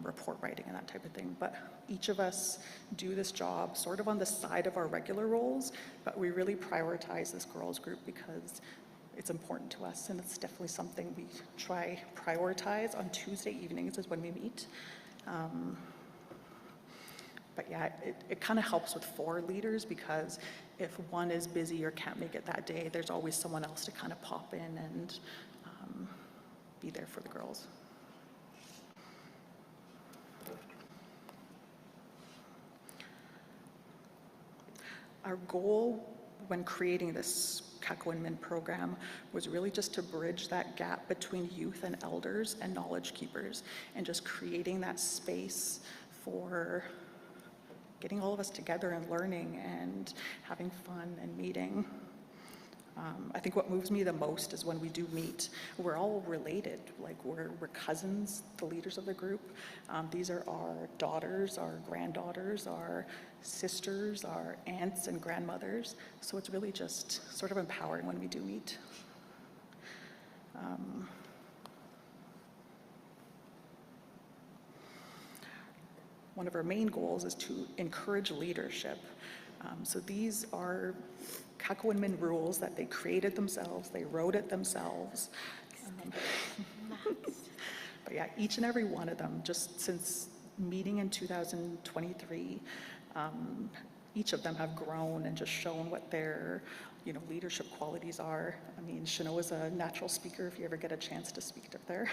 J: report writing and that type of thing. But each of us do this job sort of on the side of our regular roles, but we really prioritize this girls group because it's important to us, and it's definitely something we try prioritize on Tuesday evenings is when we meet. But yeah, it kind of helps with 4 leaders because if one is busy or can't make it that day, there's always someone else to kind of pop in and be there for the girls. Our goal when creating this Kakowin program was really just to bridge that gap between youth and elders and knowledge keepers, and just creating that space for getting all of us together and learning and having fun and meeting. I think what moves me the most is when we do meet, we're all related, like we're cousins, the leaders of the group. These are our daughters, our granddaughters, our sisters, our aunts and grandmothers. So it's really just sort of empowering when we do meet. One of our main goals is to encourage leadership. So these are Kakowin rules that they created themselves, they wrote it themselves. But yeah, each and every one of them, just since meeting in 2023, each of them have grown and just shown what their leadership qualities are. I mean, Shano is a natural speaker if you ever get a chance to speak up there.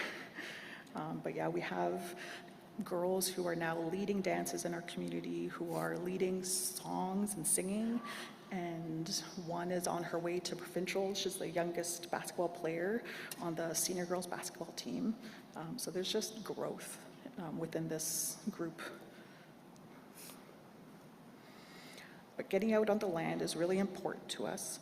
J: But yeah, we have girls who are now leading dances in our community, who are leading songs and singing, and one is on her way to provincial. She's the youngest basketball player on the senior girls basketball team. So there's just growth within this group. But getting out on the land is really important to us.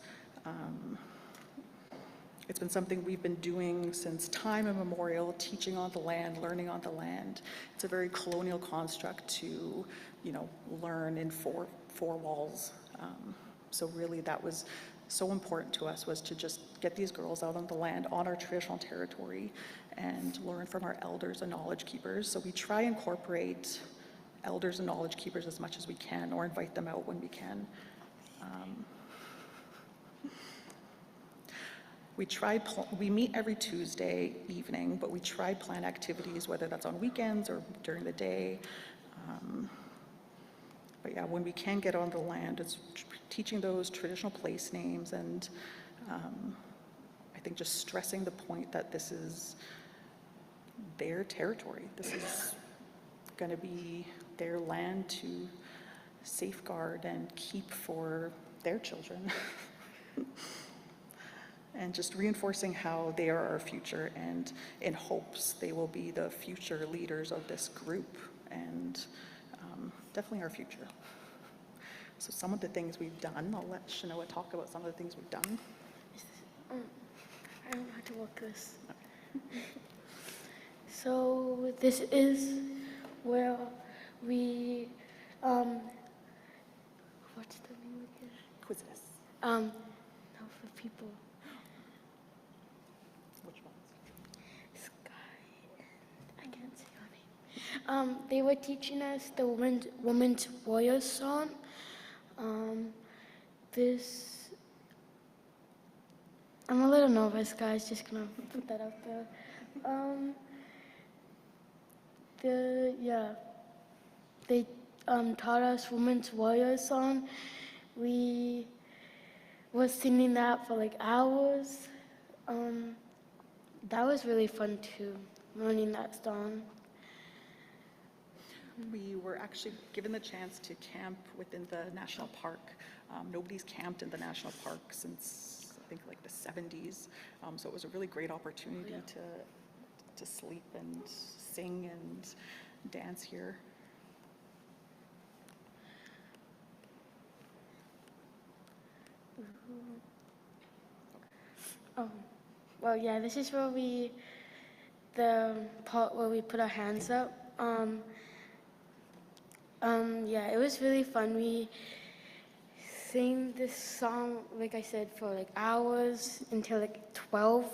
J: It's been something we've been doing since time immemorial, teaching on the land, learning on the land. It's a very colonial construct to, learn in four walls. So really that was so important to us, was to just get these girls out on the land, on our traditional territory, and learn from our elders and knowledge keepers. So we try and incorporate elders and knowledge keepers as much as we can, or invite them out when we can. We meet every Tuesday evening, but we try plan activities, whether that's on weekends or during the day. But yeah, when we can get on the land, it's teaching those traditional place names, and I think just stressing the point that this is their territory. This is going to be their land to safeguard and keep for their children. And just reinforcing how they are our future, and in hopes they will be the future leaders of this group, and definitely our future. So some of the things we've done, I'll let Shanoa talk about some of the things we've done.
K: I don't know how to work this. So this is where we, what's the name again?
J: Quizzes.
K: No, for people.
J: Which ones?
K: Sky, and I can't say her name. They were teaching us the Women's Warrior song. I'm a little nervous, guys, just gonna put that out there. They taught us Women's Warrior song. We was singing that for like hours. That was really fun too, learning that song.
J: We were actually given the chance to camp within the national park. Nobody's camped in the national park since, I think, like the 70s. So it was a really great opportunity to to sleep and sing and dance here.
K: Oh, well, yeah, this is where the part where we put our hands up. Yeah, it was really fun. We sang this song, like I said, for like hours until like 12.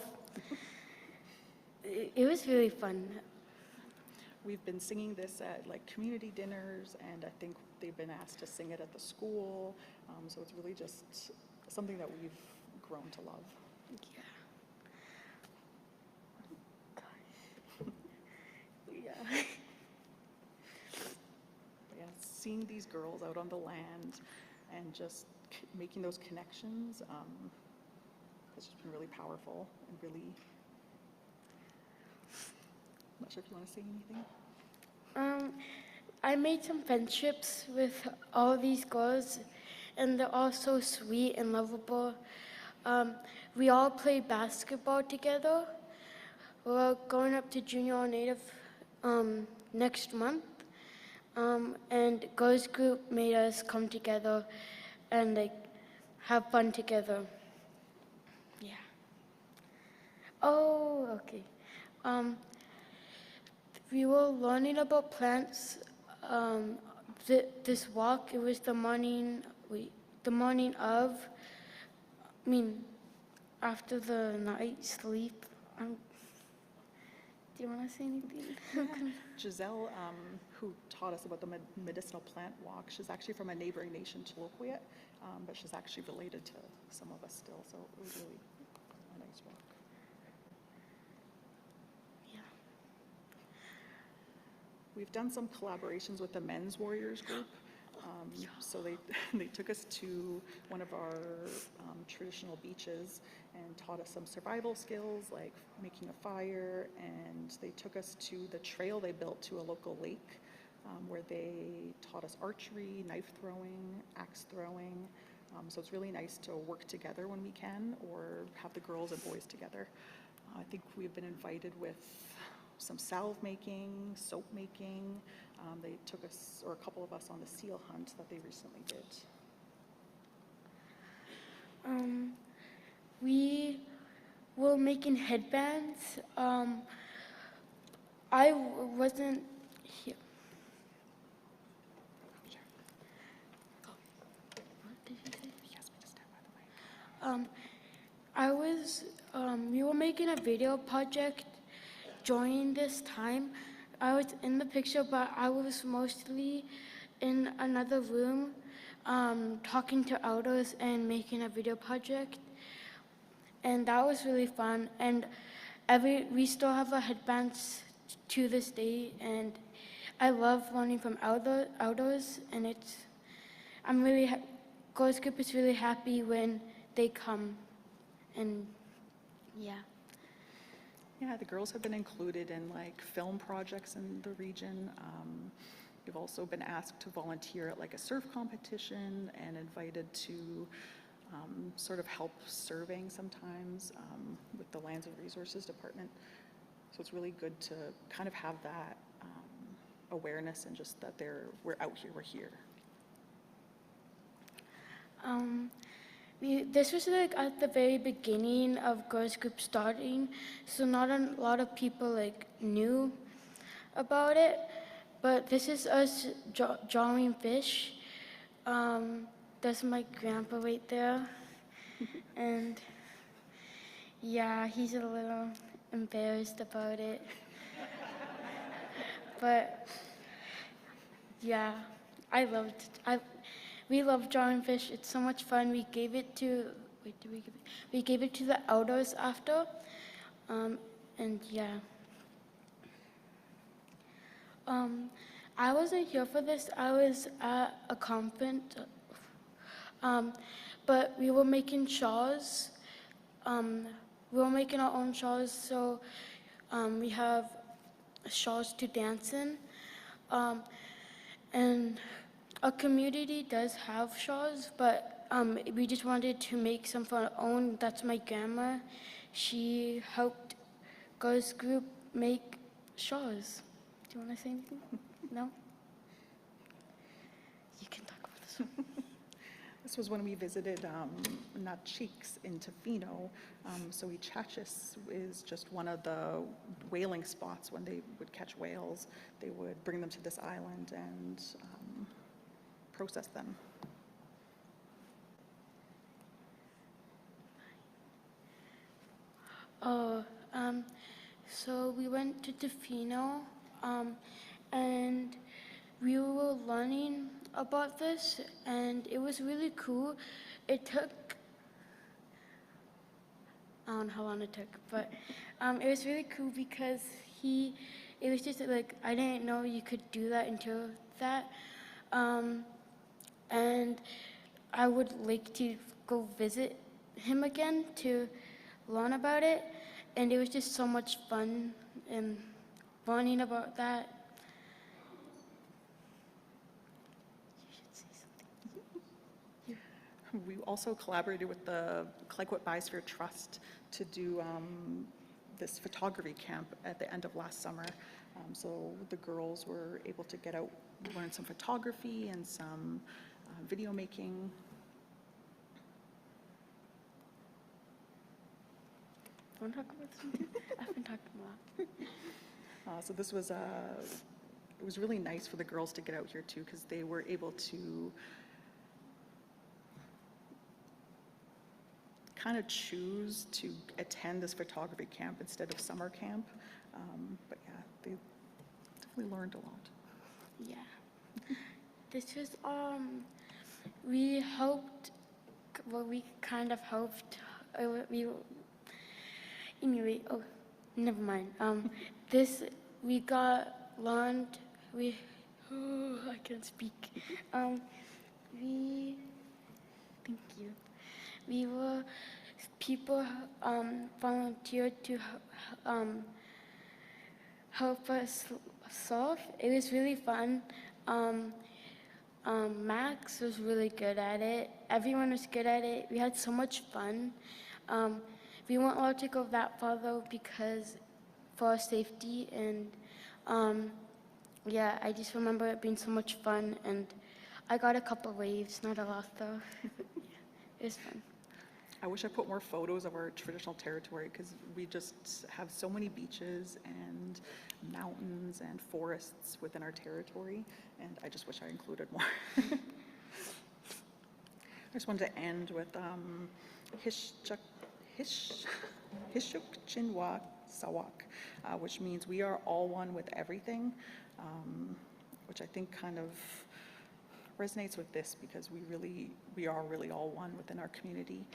K: It was really fun.
J: We've been singing this at like community dinners, and I think they've been asked to sing it at the school. So it's really just something that we've grown to love.
K: Yeah. Gosh. Yeah.
J: Yeah, seeing these girls out on the land and just making those connections has just been really powerful and really. I'm not sure if you want to say anything.
K: I made some friendships with all these girls, and they're all so sweet and lovable. We all play basketball together. We're going up to Junior Native next month, and girls group made us come together and like have fun together. Yeah. Oh, okay. We were learning about plants. This walk, it was the morning of, after the night sleep. Do you want to say anything?
J: Giselle, who taught us about the medicinal plant walk, she's actually from a neighboring nation, Chilokwe, but she's actually related to some of us still, so it was really a nice walk.
K: Yeah.
J: We've done some collaborations with the Men's Warriors group. So they took us to one of our traditional beaches and taught us some survival skills like making a fire, and they took us to the trail they built to a local lake where they taught us archery, knife throwing, axe throwing. So it's really nice to work together when we can, or have the girls and boys together. I think we've been invited with some salve making, soap making. They took us, or a couple of us, on the seal hunt that they recently did.
K: We were making headbands. I wasn't here. What did you say?
J: He asked me to stand by the mic.
K: We were making a video project during this time. I was in the picture, but I was mostly in another room talking to elders and making a video project. And that was really fun. And we still have our headbands to this day. And I love learning from elders. And Girls Group is really happy when they come. And yeah.
J: Yeah, the girls have been included in like film projects in the region. We've also been asked to volunteer at like a surf competition and invited to sort of help surveying sometimes with the Lands and Resources Department. So it's really good to kind of have that awareness and just that we're out here, we're here.
K: This was like at the very beginning of Girls Group starting, so not a lot of people like knew about it. But this is us drawing fish. That's my grandpa right there, and yeah, he's a little embarrassed about it. But yeah, we love drawing fish. It's so much fun. We gave it to we gave it to the elders after, and yeah. I wasn't here for this. I was at a conference, but we were making shawls. We were making our own shawls, so we have shawls to dance in. And our community does have shawls, but we just wanted to make some for our own. That's my grandma. She helped Girls Group make straws. Do you want to say anything? No? You can talk about this one.
J: This was when we visited Natchik's in Tofino. So Ichachis is just one of the whaling spots. When they would catch whales, they would bring them to this island and process them.
K: Oh, so we went to Tofino, and we were learning about this, and it was really cool. It took, I don't know how long it took, but it was really cool because it was just like, I didn't know you could do that until that. And I would like to go visit him again to learn about it, and it was just so much fun and learning about that. You should say something.
J: We also collaborated with the Clayoquot Biosphere Trust to do this photography camp at the end of last summer. So the girls were able to get out, learn some photography and some video making.
K: Want to talk about something? I've been talking a lot.
J: So this was it was really nice for the girls to get out here too, because they were able to kind of choose to attend this photography camp instead of summer camp. But yeah, they definitely learned a lot.
K: Yeah. This was, we hoped, well, we kind of hoped, anyway, oh, never mind. We got learned, I can't speak. Thank you. People volunteered to help us solve. It was really fun. Max was really good at it. Everyone was good at it. We had so much fun. We weren't allowed to go that far though because for our safety, and yeah, I just remember it being so much fun, and I got a couple waves, not a lot though. Yeah, it was fun.
J: I wish I put more photos of our traditional territory, because we just have so many beaches and mountains and forests within our territory, and I just wish I included more. I just wanted to end with Hishuk Chinwa Sawak, which means we are all one with everything, which I think kind of resonates with this, because we are really all one within our community.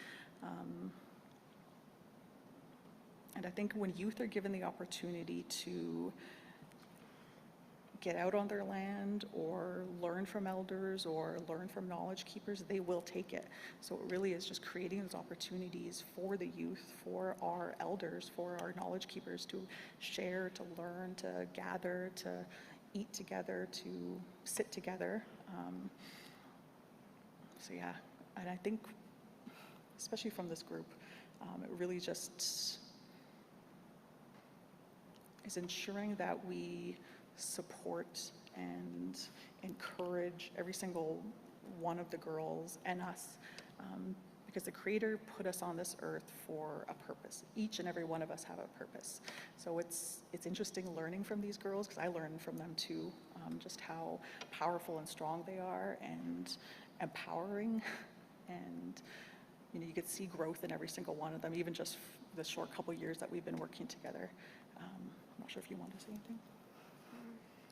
J: And I think when youth are given the opportunity to get out on their land or learn from elders or learn from knowledge keepers, they will take it. So it really is just creating those opportunities for the youth, for our elders, for our knowledge keepers to share, to learn, to gather, to eat together, to sit together. So yeah, and I think, especially from this group, it really just is ensuring that we support and encourage every single one of the girls and us, because the Creator put us on this earth for a purpose. Each and every one of us have a purpose. So it's interesting learning from these girls, because I learn from them too, just how powerful and strong they are and empowering, and you could see growth in every single one of them, even just the short couple years that we've been working together. I'm not sure if you want to say anything.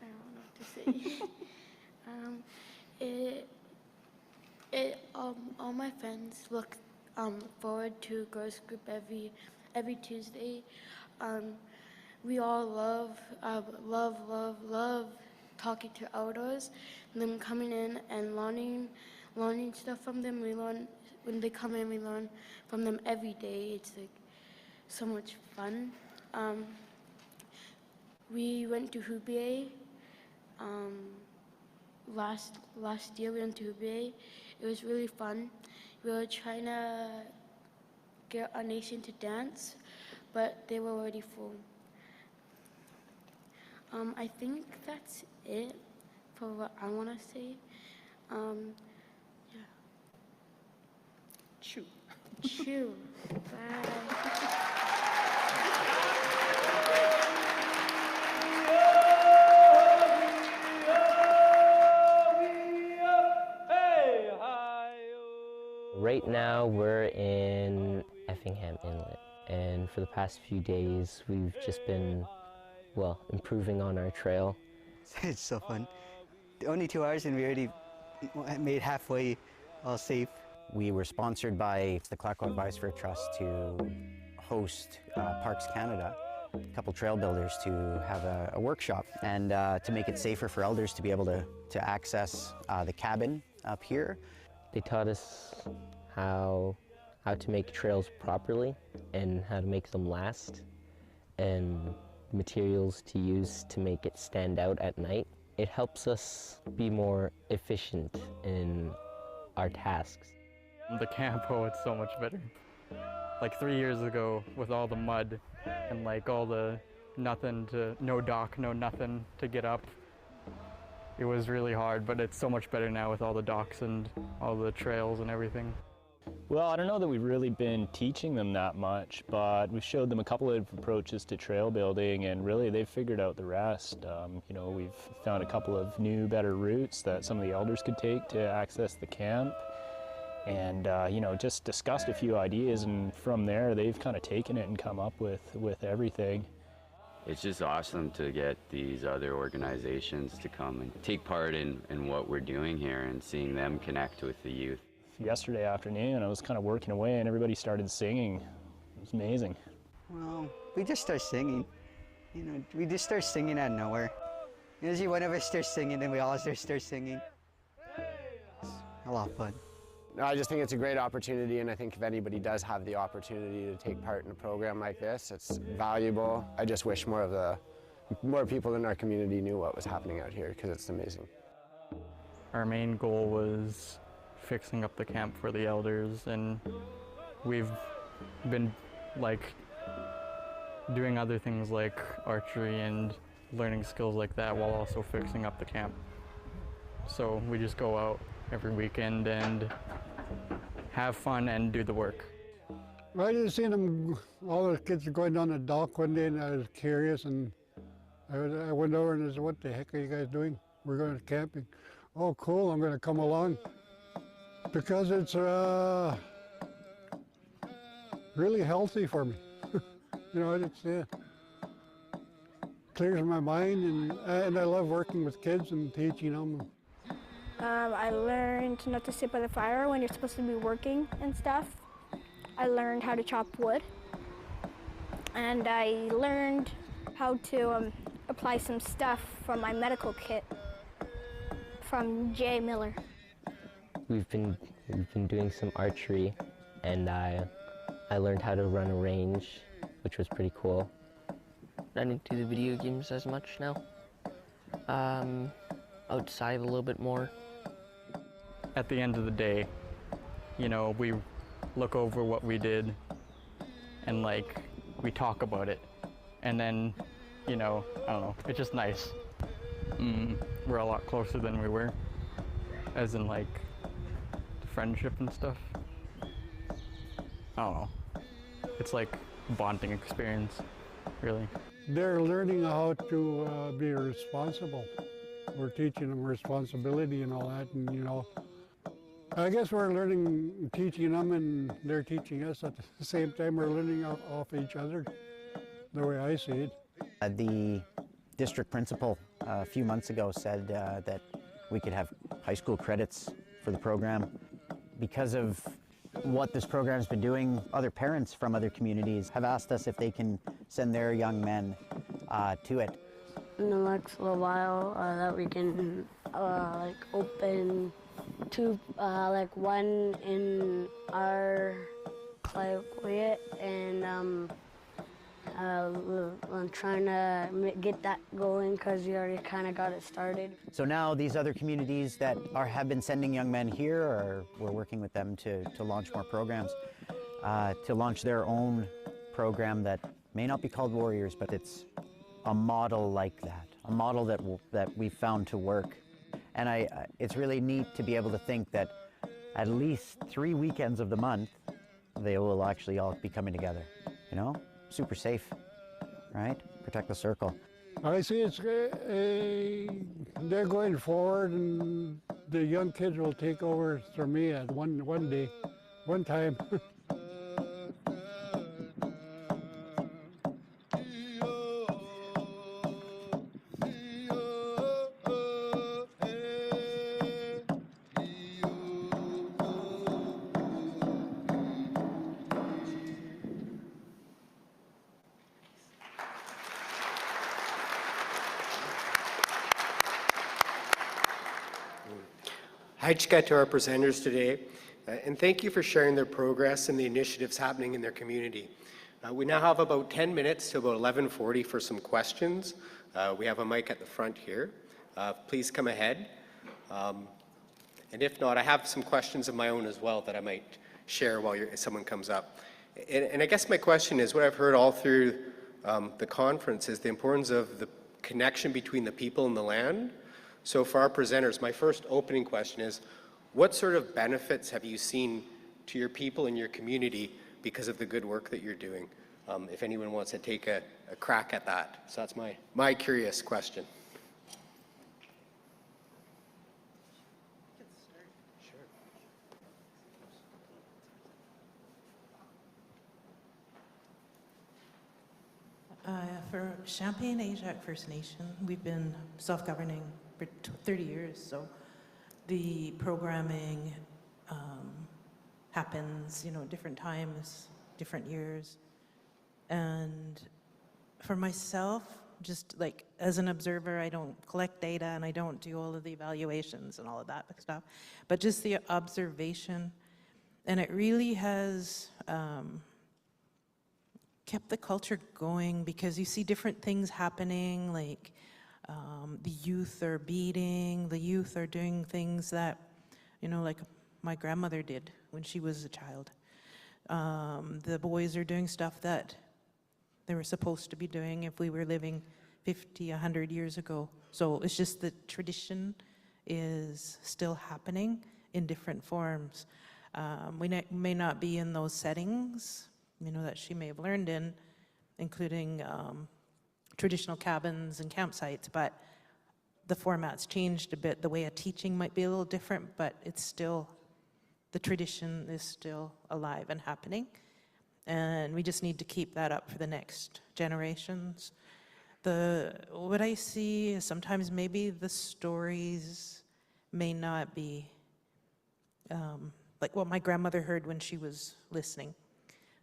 K: I don't know what to say. All my friends look forward to girls group every Tuesday. We all love talking to elders, and them coming in and learning stuff from them. We learn when they come in. We learn from them every day. It's like so much fun. We went to Hubei. Last year we went to Hubei. It was really fun. We were trying to get our nation to dance, but they were already full. I think that's it for what I want to say. Yeah.
J: Chew.
K: Chew. Bye.
L: Right now we're in Effingham Inlet, and for the past few days we've just been, well, improving on our trail.
M: It's so fun. Only 2 hours and we already made halfway all safe.
N: We were sponsored by the Clackawanna Advisory Trust to host Parks Canada, a couple trail builders to have a workshop and to make it safer for elders to be able to access the cabin up here.
L: They taught us how to make trails properly and how to make them last, and materials to use to make it stand out at night. It helps us be more efficient in our tasks.
O: The camp, oh, it's so much better. Like 3 years ago with all the mud and like all the no dock, no nothing to get up. It was really hard, but it's so much better now with all the docks and all the trails and everything.
P: Well, I don't know that we've really been teaching them that much, but we've showed them a couple of approaches to trail building, and really they've figured out the rest. You know, we've found a couple of new, better routes that some of the elders could take to access the camp, and you know, just discussed a few ideas, and from there they've kind of taken it and come up with everything.
Q: It's just awesome to get these other organizations to come and take part in what we're doing here and seeing them connect with the youth.
P: Yesterday afternoon I was kind of working away and everybody started singing. It was amazing.
M: Well, we just start singing. You know, we just start singing out of nowhere. Usually one of us starts singing, then we all start singing. It's a lot of fun.
R: I just think it's a great opportunity, and I think if anybody does have the opportunity to take part in a program like this, it's valuable. I just wish more people in our community knew what was happening out here, because it's amazing.
O: Our main goal was fixing up the camp for the elders, and we've been like doing other things like archery and learning skills like that while also fixing up the camp. So we just go out every weekend and have fun and do the work.
S: I just seen them, all the kids going down the dock one day, and I was curious, and I went over and I said, "What the heck are you guys doing?" "We're going camping." "Oh, cool, I'm going to come along." Because it's really healthy for me. You know, it's clears my mind, and I love working with kids and teaching them.
T: I learned not to sit by the fire when you're supposed to be working and stuff. I learned how to chop wood. And I learned how to apply some stuff from my medical kit from J. Miller.
L: We've been doing some archery, and I learned how to run a range, which was pretty cool.
U: I don't do the video games as much now. Outside a little bit more.
O: At the end of the day, you know, we look over what we did and like we talk about it, and then, you know, I don't know, it's just nice. We're a lot closer than we were, as in like friendship and stuff. I don't know, it's like a bonding experience, really.
S: They're learning how to be responsible. We're teaching them responsibility and all that, and you know, I guess we're learning, teaching them, and they're teaching us at the same time. We're learning off each other, the way I see it.
N: The district principal a few months ago said that we could have high school credits for the program. Because of what this program's been doing, other parents from other communities have asked us if they can send their young men to it.
V: In the next little while, that we can like open two, like one in our quiet, and I'm trying to get that going because we already kind of got it started.
N: So now these other communities that have been sending young men here, we're working with them to launch more programs, to launch their own program that may not be called Warriors, but it's a model like that. a model that we found to work. And it's really neat to be able to think that at least 3 weekends of the month, they will actually all be coming together, you know? Super safe, right? Protect the circle.
S: I see they're going forward, and the young kids will take over from me at one day, one time.
A: Hi, Chika, to our presenters today, and thank you for sharing their progress and the initiatives happening in their community. We now have about 10 minutes to about 11:40 for some questions. We have a mic at the front here. Please come ahead. And if not, I have some questions of my own as well that I might share while someone comes up. And I guess my question is, what I've heard all through the conference is the importance of the connection between the people and the land. So for our presenters, my first opening question is, what sort of benefits have you seen to your people and your community because of the good work that you're doing? If anyone wants to take a crack at that. So that's my curious question.
B: For Champagne Ajax First Nation, we've been self-governing for 30 years, so the programming happens, different times, different years. And for myself, just like as an observer, I don't collect data and I don't do all of the evaluations and all of that stuff, but just the observation, and it really has kept the culture going, because you see different things happening, like the youth are beating, the youth are doing things that, like my grandmother did when she was a child. The boys are doing stuff that they were supposed to be doing if we were living 50, 100 years ago. So it's just the tradition is still happening in different forms. We may not be in those settings, that she may have learned in, including traditional cabins and campsites, but the format's changed a bit. The way of teaching might be a little different, but it's still, the tradition is still alive and happening. And we just need to keep that up for the next generations. What I see is sometimes maybe the stories may not be like what my grandmother heard when she was listening.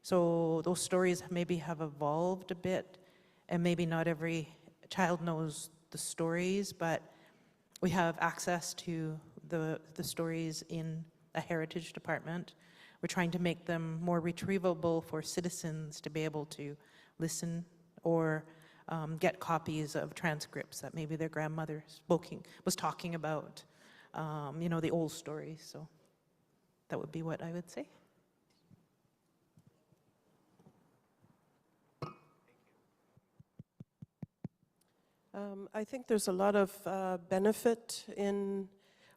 B: So those stories maybe have evolved a bit, and maybe not every child knows the stories, but we have access to the stories in a heritage department. We're trying to make them more retrievable for citizens to be able to listen or get copies of transcripts that maybe their grandmother was talking about, the old stories. So that would be what I would say.
C: I think there's a lot of benefit in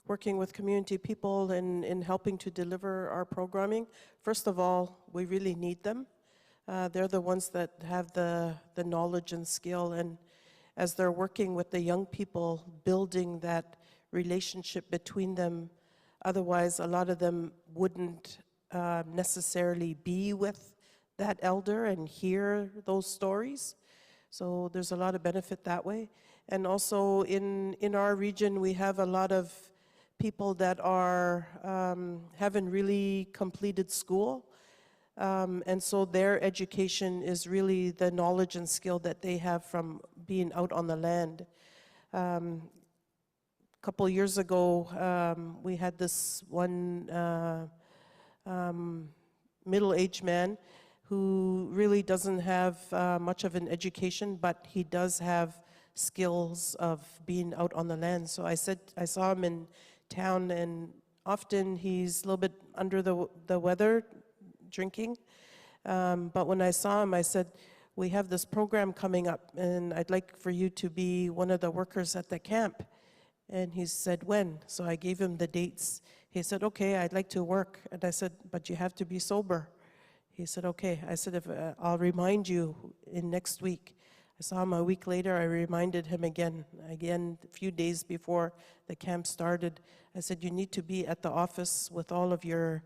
C: working with community people and in helping to deliver our programming. First of all, we really need them. They're the ones that have the knowledge and skill, and as they're working with the young people, building that relationship between them, otherwise a lot of them wouldn't necessarily be with that elder and hear those stories. So there's a lot of benefit that way. And also in our region, we have a lot of people that are haven't really completed school. And so their education is really the knowledge and skill that they have from being out on the land. A couple of years ago, we had this one middle-aged man who really doesn't have much of an education, but he does have skills of being out on the land. So I saw him in town, and often he's a little bit under the weather, drinking. But when I saw him, I said, we have this program coming up, and I'd like for you to be one of the workers at the camp. And he said, when? So I gave him the dates. He said, okay, I'd like to work. And I said, but you have to be sober. He said, okay. I said, if I'll remind you in next week. I saw him a week later. I reminded him again, a few days before the camp started. I said, you need to be at the office with all of your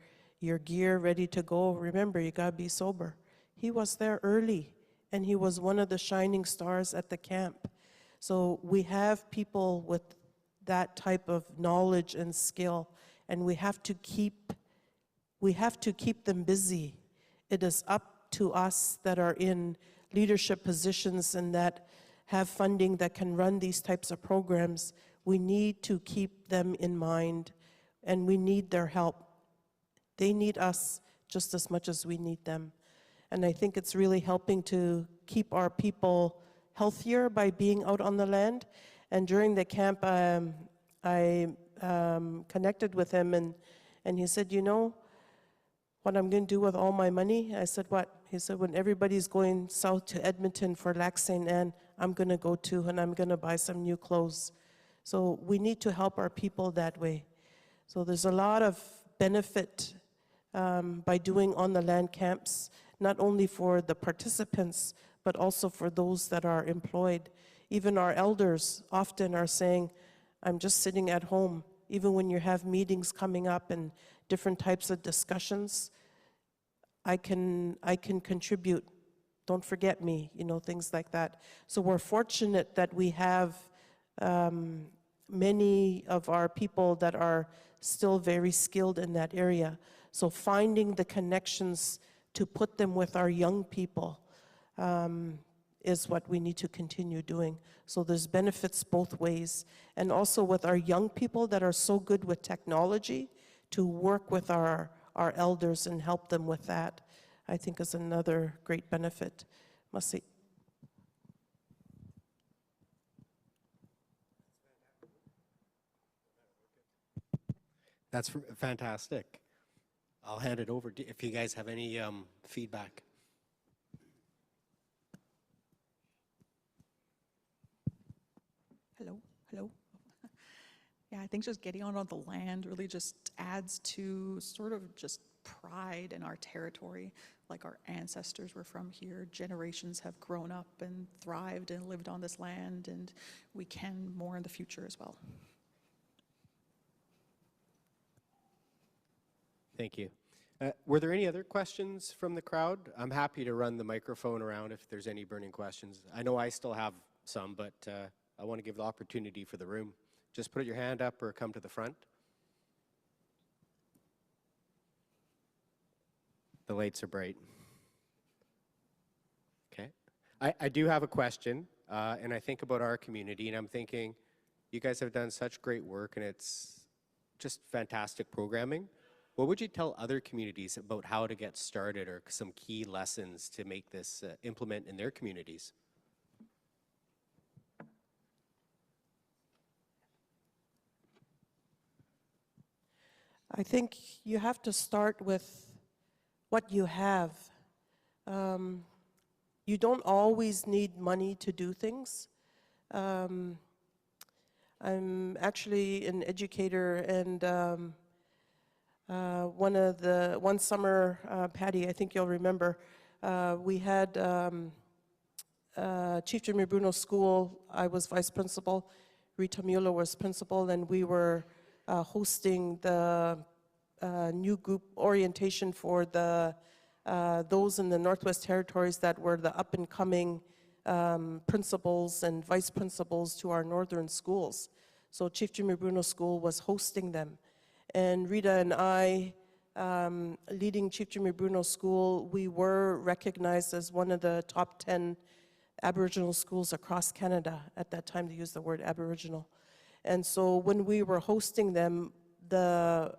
C: gear ready to go. Remember, you gotta be sober. He was there early, and he was one of the shining stars at the camp. So we have people with that type of knowledge and skill, and we have to keep them busy. It is up to us that are in leadership positions and that have funding that can run these types of programs. We need to keep them in mind, and we need their help. They need us just as much as we need them. And I think it's really helping to keep our people healthier by being out on the land. And during the camp, I connected with him, and he said, you know what I'm going to do with all my money? I said, what? He said, when everybody's going south to Edmonton for Lac St. Anne, I'm going to go too, and I'm going to buy some new clothes. So we need to help our people that way. So there's a lot of benefit by doing on-the-land camps, not only for the participants, but also for those that are employed. Even our elders often are saying, I'm just sitting at home. Even when you have meetings coming up and different types of discussions, I can contribute. Don't forget me, you know, things like that. So we're fortunate that we have many of our people that are still very skilled in that area. So finding the connections to put them with our young people is what we need to continue doing. So there's benefits both ways. And also with our young people that are so good with technology, to work with our elders and help them with that, I think is another great benefit. Masi.
F: That's fantastic. I'll hand it over if you guys have any feedback.
J: Hello, hello. Yeah, I think just getting out on the land really just adds to sort of just pride in our territory. Like our ancestors were from here, generations have grown up and thrived and lived on this land, and we can more in the future as well.
F: Thank you. Were there any other questions from the crowd? I'm happy to run the microphone around if there's any burning questions. I know I still have some, but I want to give the opportunity for the room. Just put your hand up or come to the front. The lights are bright. Okay. I do have a question, and I think about our community, and I'm thinking, you guys have done such great work, and it's just fantastic programming. What would you tell other communities about how to get started, or some key lessons to make this implement in their communities?
C: I think you have to start with what you have. You don't always need money to do things. I'm actually an educator, and one summer, Patty, I think you'll remember, we had Chief Jimmy Bruno School. I was vice principal, Rita Mueller was principal, and we were hosting the new group orientation for those in the Northwest Territories that were the up-and-coming principals and vice principals to our northern schools. So Chief Jimmy Bruno School was hosting them. And Rita and I, leading Chief Jimmy Bruno School, we were recognized as one of the top 10 Aboriginal schools across Canada. At that time, they used the word Aboriginal. And so when we were hosting them, the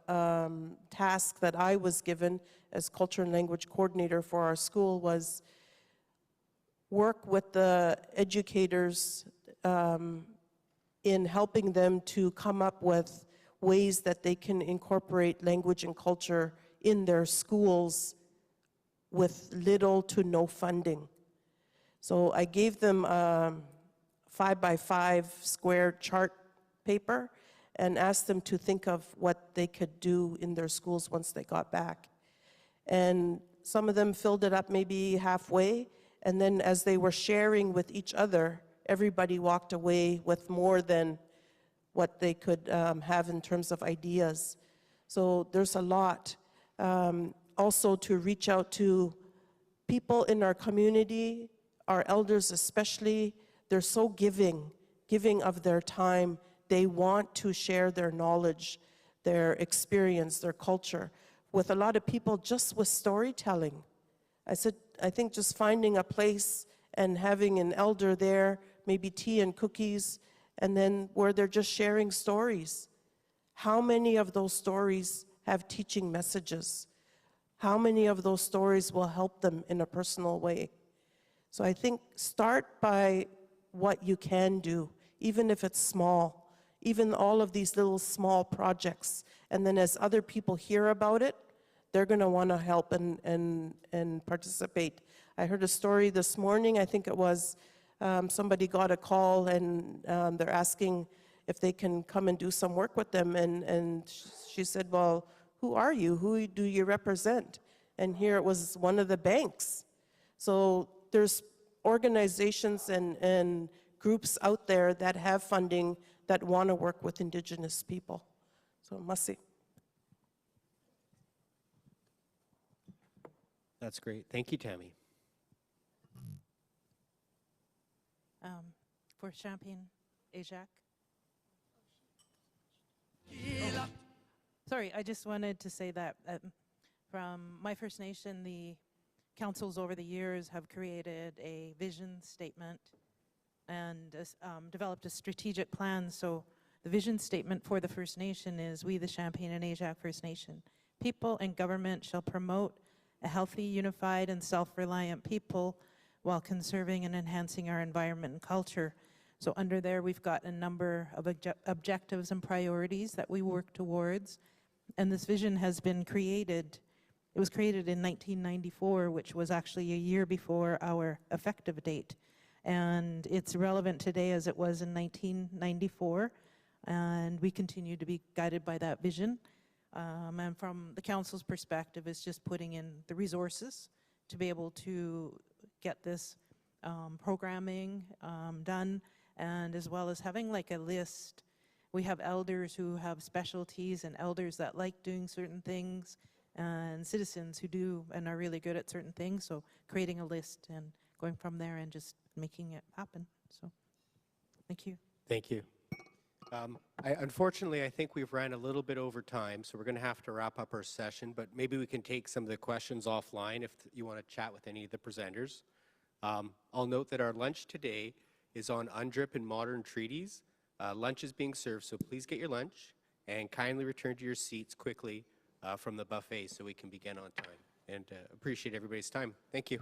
C: task that I was given as Culture and Language Coordinator for our school was work with the educators in helping them to come up with ways that they can incorporate language and culture in their schools with little to no funding. So I gave them 5x5 square chart paper and asked them to think of what they could do in their schools once they got back. And some of them filled it up maybe halfway, and then as they were sharing with each other, everybody walked away with more than what they could have in terms of ideas. So there's a lot. Also to reach out to people in our community, our elders especially. They're so giving of their time. They want to share their knowledge, their experience, their culture with a lot of people just with storytelling. I said, I think just finding a place and having an elder there, maybe tea and cookies, and then where they're just sharing stories. How many of those stories have teaching messages? How many of those stories will help them in a personal way? So I think start by what you can do, even if it's small, even all of these little small projects. And then as other people hear about it, they're going to want to help and participate. I heard a story this morning, I think it was somebody got a call and they're asking if they can come and do some work with them. And she said, well, who are you? Who do you represent? And here it was one of the banks. So there's organizations and groups out there that have funding that want to work with Indigenous people. So, Masi.
F: That's great. Thank you, Tammy.
B: For Champagne, Ajac. Sorry, I just wanted to say that from my First Nation, the councils over the years have created a vision statement and developed a strategic plan. So the vision statement for the First Nation is, we the Champagne and Ajac First Nation people and government shall promote a healthy, unified, and self-reliant people while conserving and enhancing our environment and culture. So under there, we've got a number of objectives and priorities that we work towards. And this vision has been created. It was created in 1994, which was actually a year before our effective date. And it's relevant today as it was in 1994. And we continue to be guided by that vision. And from the council's perspective, it's just putting in the resources to be able to get this programming done, and as well as having like a list. We have elders who have specialties and elders that like doing certain things, and citizens who do and are really good at certain things. So creating a list and going from there and just making it happen. So thank you.
F: Thank you. Unfortunately, I think we've ran a little bit over time, so we're going to have to wrap up our session, but maybe we can take some of the questions offline if you want to chat with any of the presenters. I'll note that our lunch today is on UNDRIP and modern treaties. Lunch is being served, so please get your lunch and kindly return to your seats quickly from the buffet so we can begin on time. And appreciate everybody's time. Thank you.